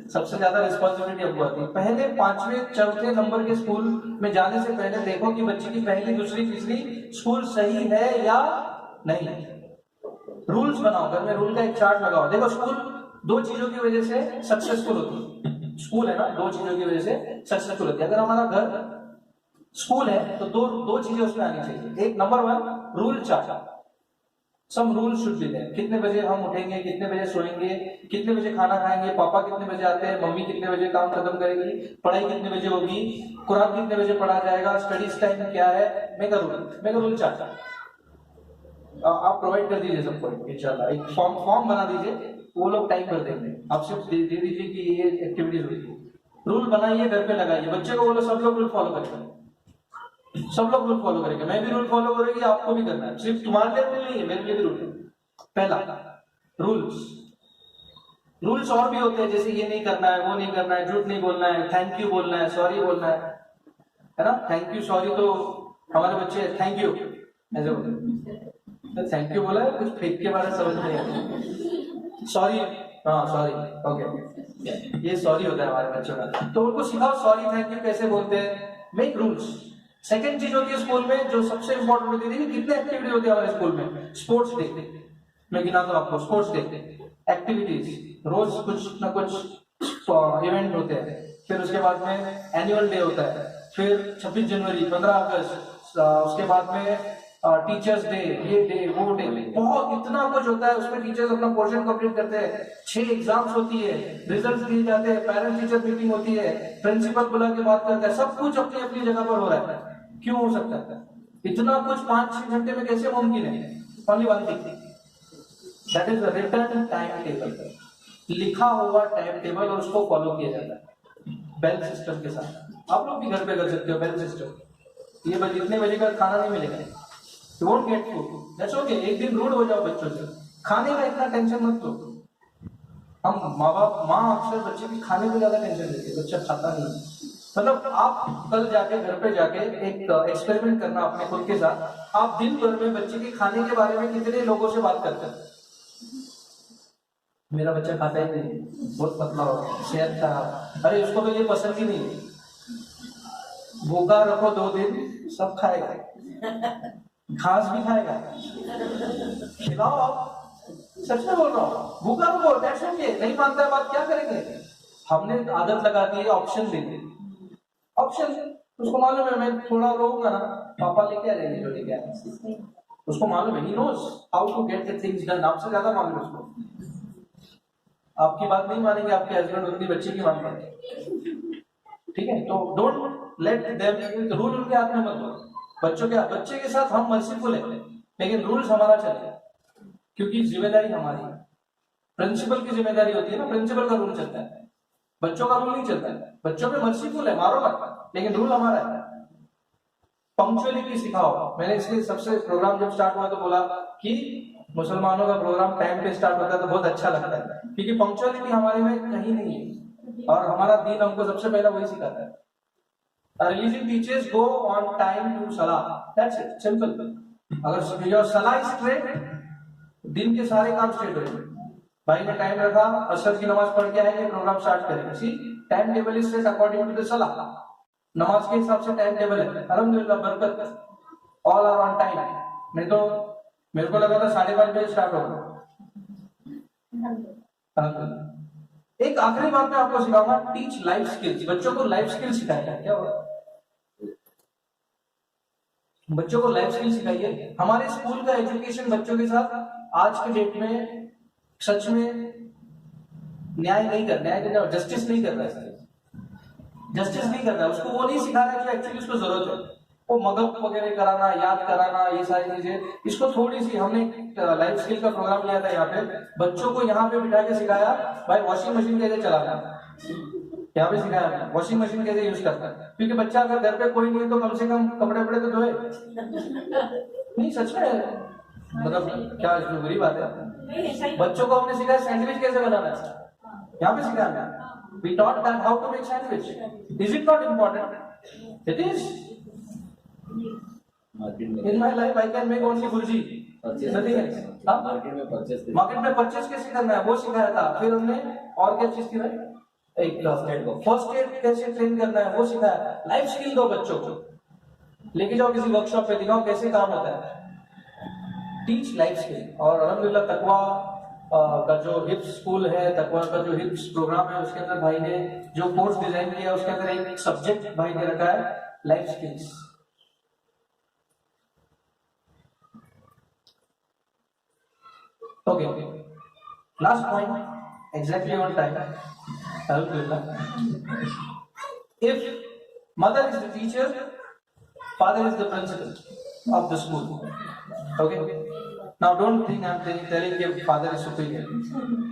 सबसे ज्यादा रिस्पॉन्सिबिलिटी हमको आती है। पहले 5वें 4थे नंबर के स्कूल में जाने से पहले देखो कि बच्चे की पहली दूसरी तीसरी स्कूल सही है या नहीं। रूल्स बनाओ, घर में रूल का एक चार्ट लगाओ। देखो स्कूल 2 चीजों की वजह से सक्सेसफुल होती है। स्कूल है ना, 2 चीजों की वजह से सक्सेसफुल होती है। अगर हमारा घर स्कूल है तो दो चीजें उसमें आनी चाहिए। एक number 1 rule chart. Some rule should be there. कितने बजे हम उठेंगे, कितने बजे सोएंगे, कितने बजे खाना खाएंगे, पापा कितने बजे आते हैं, मम्मी कितने बजे काम खत्म करेगी, पढ़ाई कितने बजे होगी, कुरान कितने बजे पढ़ा जाएगा, स्टडीज टाइम क्या है। मेक अ रूल चार्ट आप प्रोवाइड कर दीजिए सबको इंशाल्लाह। एक फॉर्म बना दीजिए, वो लोग टाइप कर देंगे। आप सिर्फ दे दीजिए कि ये एक्टिविटीज होती है। रूल बनाइए, घर पे लगाइए, बच्चे को बोलो सब लोग रूल फॉलो करेंगे, सब लोग रूल फॉलो करेंगे। मैं भी रूल फॉलो करूंगी, आपको भी करना है। सिर्फ तुम्हारे लिए रूल नहीं है, मेरे लिए भी रूल है। पहला रूल्स और भी होते हैं, जैसे ये नहीं करना है, वो नहीं करना है, झूठ नहीं बोलना है, थैंक यू बोलना है, सॉरी बोलना है ना। थैंक यू सॉरी तो हमारे बच्चे थैंक यू ऐसे बोलते हैं। थैंक यू बोला है, कुछ फेक के बारे में समझ नहीं आता। सॉरी, हाँ सॉरी, ओके, ये सॉरी होता है हमारे बच्चों का। तो उनको सिखाओ सॉरी थैंक यू कैसे बोलते हैं। Make rules. सेकंड चीज होती है स्कूल में जो सबसे इंपॉर्टेंट होती है, कितने एक्टिविटी होती है हमारे स्कूल में। स्पोर्ट्स डे, मैं गिनाता हूं आपको। स्पोर्ट्स डे एक्टिविटीज, रोज कुछ ना कुछ इवेंट होते हैं। फिर उसके बाद में एनुअल डे होता है, फिर 26 जनवरी, 15 अगस्त, उसके बाद में टीचर्स डे, ये डे वो डे, बहुत इतना कुछ होता है। उसमें टीचर्स अपना पोर्शन कंप्लीट करते हैं, 6 एग्जाम्स होती है, रिजल्ट्स दिए जाते हैं, पेरेंट टीचर मीटिंग होती है, प्रिंसिपल बुला के बात करता है। सब कुछ अपनी अपनी जगह पर हो रहा है। क्यों हो सकता है इतना कुछ 5-6 घंटे में? कैसे मुमकिन है? Only one thing, that is the written time table. लिखा हुआ टाइम टेबल, और उसको फॉलो किया जाता है बेल सिस्टम के साथ। आप लोग भी घर पे कर सकते हो बेल सिस्टम। ये बस इतने बजे का खाना नहीं मिलेगा, you won't get food, that's okay. एक दिन रूड हो जाओ बच्चों से, खाने का इतना टेंशन मत लो। हम माँ अक्सर बच्चे की खाने को ज्यादा टेंशन लेती है, बच्चा खाता नहीं। मतलब आप कल जाके घर पे जाके एक एक्सपेरिमेंट करना अपने खुद के साथ। आप दिन भर में बच्चे के खाने के बारे में कितने लोगों से बात करते हैं? मेरा बच्चा खाता ही नहीं, बहुत पतला हो, सेहत खराब, अरे उसको तो ये पसंद ही नहीं है। भूखा रखो 2 दिन सब खाएगा, घास भी खाएगा, खिलाओ आप। सच में बोल रहा हूँ, भूखा रखो, दैट्स ओके। नहीं मानता है बात, क्या करेंगे? हमने आदत लगा दी है ऑप्शन देने, ऑप्शन। उसको मालूम है मैं थोड़ा रोऊंगा ना, पापा लेके आ जाएंगे जो लेके आए। उसको मालूम है, he knows how to get the things done. आपसे ज्यादा मालूम है उसको। आपकी बात नहीं मानेंगे आपके हस्बैंड, उतनी बच्चे की मानेंगे। ठीक है, तो डोंट लेट देम, रूल उनके हाथ में मत दो। बच्चे के साथ हम मर्सीफुल है, लेकिन रूल्स हमारा चले, क्योंकि जिम्मेदारी हमारी है। प्रिंसिपल की जिम्मेदारी होती है ना, प्रिंसिपल का रूल चलता है, बच्चों का रूल नहीं चलता है। बच्चों पे मर्सीफुल है, मारो मत, लेकिन रूल हमारा है। पंक्चुअलिटी सिखाओ। मैंने इसलिए सबसे प्रोग्राम जब स्टार्ट हुआ तो बोला कि मुसलमानों का प्रोग्राम टाइम पे स्टार्ट होता है तो बहुत अच्छा लगता है, क्योंकि पंक्चुअलिटी हमारे में कहीं नहीं है, और हमारा दीन हमको सबसे पहला वही सिखाता है। Religion teaches go on time to salah. That's it, simple. अगर your salah is straight, दिन के सारे काम स्ट्रेट हो जाएंगे। भाई ने टाइम रखा, असर की नमाज पढ़ के आएंगे, प्रोग्राम स्टार्ट करेंगे। See time table is set according to the सलाह। नमाज के हिसाब से टाइम टेबल है, अल्हम्दुलिल्लाह, बरकत, ऑल आर ऑन टाइम। नहीं तो मेरे को लगा था 5:30 बजे स्टार्ट होगा। एक आखिरी बात मैं आपको सिखाऊंगा, टीच लाइफ स्किल्स। बच्चों को लाइफ स्किल सिखाएगा। क्या होगा? बच्चों को लाइफ स्किल सिखाइए। हमारे स्कूल का एजुकेशन बच्चों के साथ आज के डेट में सच में जस्टिस नहीं कर रहा है। जस्टिस नहीं कर रहा है, उसको वो नहीं सिखा रहा है कि एक्चुअली उसको जरूरत है। वो मगब वगैरह कराना, याद कराना, ये सारी चीजें, इसको थोड़ी सी हमने लाइफ स्किल का प्रोग्राम लिया था यहाँ पे, बच्चों को यहाँ पे बिठा के सिखाया, भाई वॉशिंग मशीन कैसे चलाना, यहाँ पे सिखाया वॉशिंग मशीन कैसे यूज करना है। क्योंकि बच्चा अगर घर पे कोई नहीं है तो कम से कम कपड़े वपड़े तो धोए। नहीं, सच में, मतलब क्या इसमें बुरी बात है? बच्चों को हमने सिखाया सैंडविच कैसे बनाना है, यहाँ पे सिखाया। We taught them how to make sandwich. Is it not important? It is. In my life, I can make only bhurji, nothing else. Market में परचेज कैसे करना है वो सिखाया था। फिर हमने और क्या चीज की, एक फर्स्ट एड कैसे ट्रेन करना है वो सिखाया। लाइफ स्किल दो बच्चों को, लेके जाओ किसी वर्कशॉप पे, दिखाओ कैसे काम होता है। Teach life skill. और अल्हम्दुलिल्लाह तकवा का जो हिप्स स्कूल है, तकवा का जो हिप्स प्रोग्राम है, उसके अंदर भाई ने जो कोर्स डिजाइन किया उसके अंदर एक सब्जेक्ट भाई ने रखा है, life skills. Okay, last point, exactly on time, अल्हम्दुलिल्लाह। If mother is the teacher, father is the principal of the school. Okay, now don't think I'm telling you father is superior.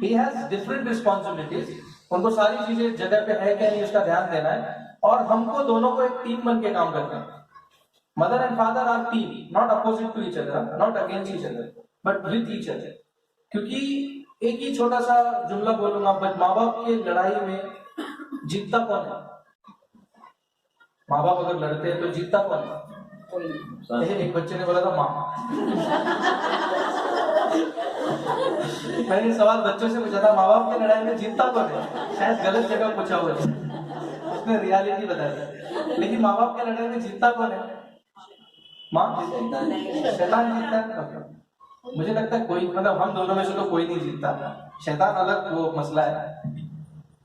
He has different responsibilities. उनको सारी चीजें जगह पे है क्या नहीं उसका ध्यान देना है, और हमको दोनों को एक टीम बन के काम करना है। Mother and father are team, not opposite to each other, not against each other, but with each other. क्योंकि एक ही छोटा सा जुमला बोलूंगा, माँ बाप की लड़ाई में जीतता कौन है? माँ बाप अगर लड़ते हैं तो जीतता कौन है? एक बच्चे ने बोला था माँ। मैंने सवाल बच्चों से पूछा था, माँ बाप की लड़ाई में जीतता कौन है? शायद गलत जगह पूछा हुआ है, उसने रियलिटी बता दी। लेकिन माँ बाप की लड़ाई में जीतता कौन है? माँ। शैतान जीतता है। मुझे लगता है कोई, मतलब हम दोनों में से तो कोई नहीं जीतता, शैतान अलग वो मसला है।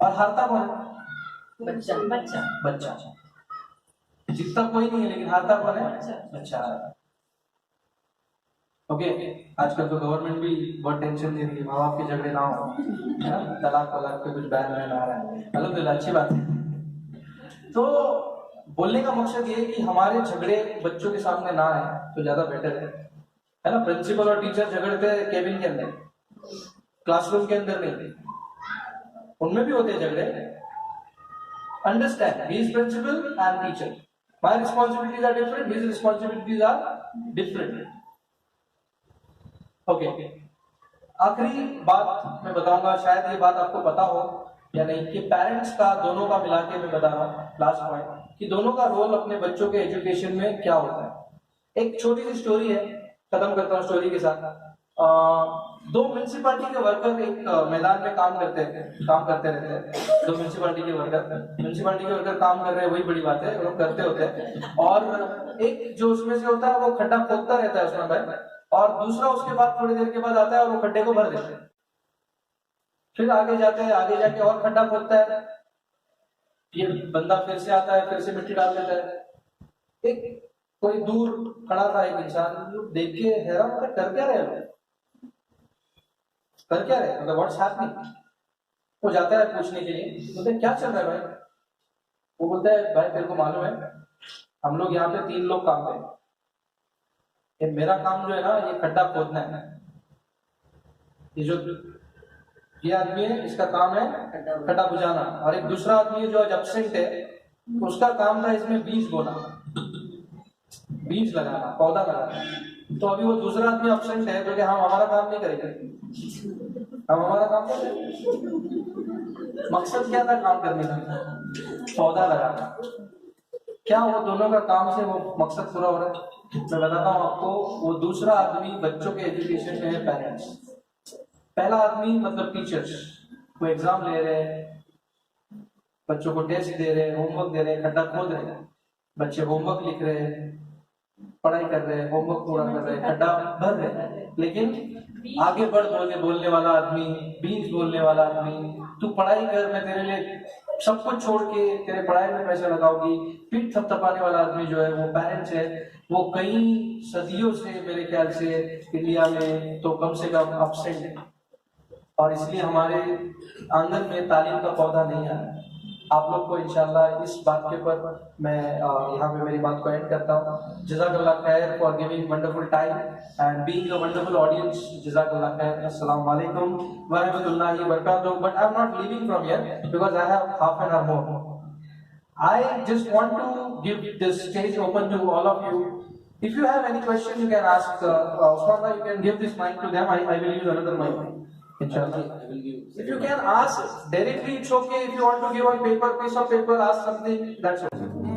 और हारता कौन है? बच्चा। बच्चा। जीतता कोई नहीं है, लेकिन हारता कौन है? बच्चा। ओके, आजकल तो गवर्नमेंट भी बहुत टेंशन दे रही है, माँ बाप के झगड़े ना हो, तलाक वलाक पे कुछ बैन वैन आ रहा है, अल्हम्दुलिल्लाह, अच्छी बात है। तो बोलने का मकसद ये है कि हमारे झगड़े बच्चों के सामने ना आए तो ज्यादा बेटर है ना। प्रिंसिपल और टीचर झगड़ते हैं केबिन के अंदर, क्लासरूम के अंदर नहीं, उनमें भी होते हैं झगड़े। Understand, he is principal, I am teacher, my responsibilities are different, his responsibilities are different. Okay, आखिरी बात मैं बताऊंगा, शायद ये बात आपको पता हो या नहीं, कि पेरेंट्स का, दोनों का मिला के मैं बता रहा हूँ, लास्ट पॉइंट, कि दोनों का रोल अपने बच्चों के एजुकेशन में क्या होता है। एक छोटी सी स्टोरी है, खत्म करता हूँ स्टोरी के साथ। दो म्यूनसिपालिटी के वर्कर एक मैदान में काम करते रहते हैं। दो म्यूनसिपालिटी के वर्कर काम कर रहे हैं, वही बड़ी बात है, वो लोग करते होते हैं। और एक जो उसमें से होता है वो खड्डा खोदता रहता है उसमें भाई, और दूसरा उसके बाद थोड़ी देर के बाद आता है और वो खड्डे को भर देता है। फिर आगे जाते हैं, आगे जाके और खड्डा खोदता है, ये बंदा फिर से आता है, फिर से मिट्टी डाल देता है। एक कोई दूर खड़ा था एक इंसान, देख के हैरान होता, कर क्या रहे हो, कर क्या रहे, मतलब व्हाट्स हैपनिंग। वो जाता है पूछने के लिए, बोलते क्या चल रहा है भाई। वो बोलता है भाई तेरे को मालूम है हम लोग यहाँ पे 3 लोग काम करें, मेरा काम जो है ना ये खड्डा खोदना है, ये जो ये आदमी है इसका काम है खड्डा बुझाना, और एक दूसरा आदमी है जो आज एब्सेंट है, उसका काम था इसमें बीज बोना, बीज लगाना, पौधा लगाना। तो अभी वो दूसरा आदमी एब्सेंट है क्योंकि हम हमारा काम नहीं करेंगे, हम हमारा काम करेंगे। मकसद क्या था काम करने का, पौधा लगाना। क्या वो दोनों का काम से वो मकसद पूरा हो रहा है? मैं बताता हूँ आपको। वो दूसरा आदमी बच्चों के एजुकेशन में है पेरेंट्स, पहला आदमी मतलब टीचर्स, वो एग्जाम ले रहे हैं, बच्चों को टेस्ट दे रहे हैं, होमवर्क दे रहे हैं, खड्डा खोद रहे हैं, बच्चे होमवर्क लिख रहे हैं, पढ़ाई कर रहे हैं, होमवर्क पूरा कर रहे हैं, खड्डा भर रहे हैं। लेकिन आगे बढ़ बोलने वाला आदमी, बीज बोलने वाला आदमी, तू पढ़ाई कर, मैं तेरे लिए सब कुछ छोड़ के तेरे पढ़ाई में पैसा लगाऊंगी, पीठ थपथपाने वाला आदमी जो है वो पेरेंट्स है। वो कई सदियों से मेरे ख्याल से इंडिया में तो कम से कम एब्सेंट है, और इसलिए हमारे आंगन में तालीम का पौधा नहीं है। आप लोग को इंशाल्लाह इस बात के ऊपर मैं यहाँ पे मेरी बात को एंड करता हूँ। जज़ाकल्लाह खैर for giving wonderful time and being a wonderful audience. जज़ाकल्लाह खैर। अस्सलाम वालेकुम व रहमतुल्लाहि व बरकातुहू। But I am not leaving from here because I have half an hour more. I just want to give this stage open to all of you. If you have any question, you can ask Usman. You can give this mic to them. I will use another mic. Inshallah. I will give. If you can ask directly, it's okay. If you want to give on paper, piece of paper, ask something, that's okay.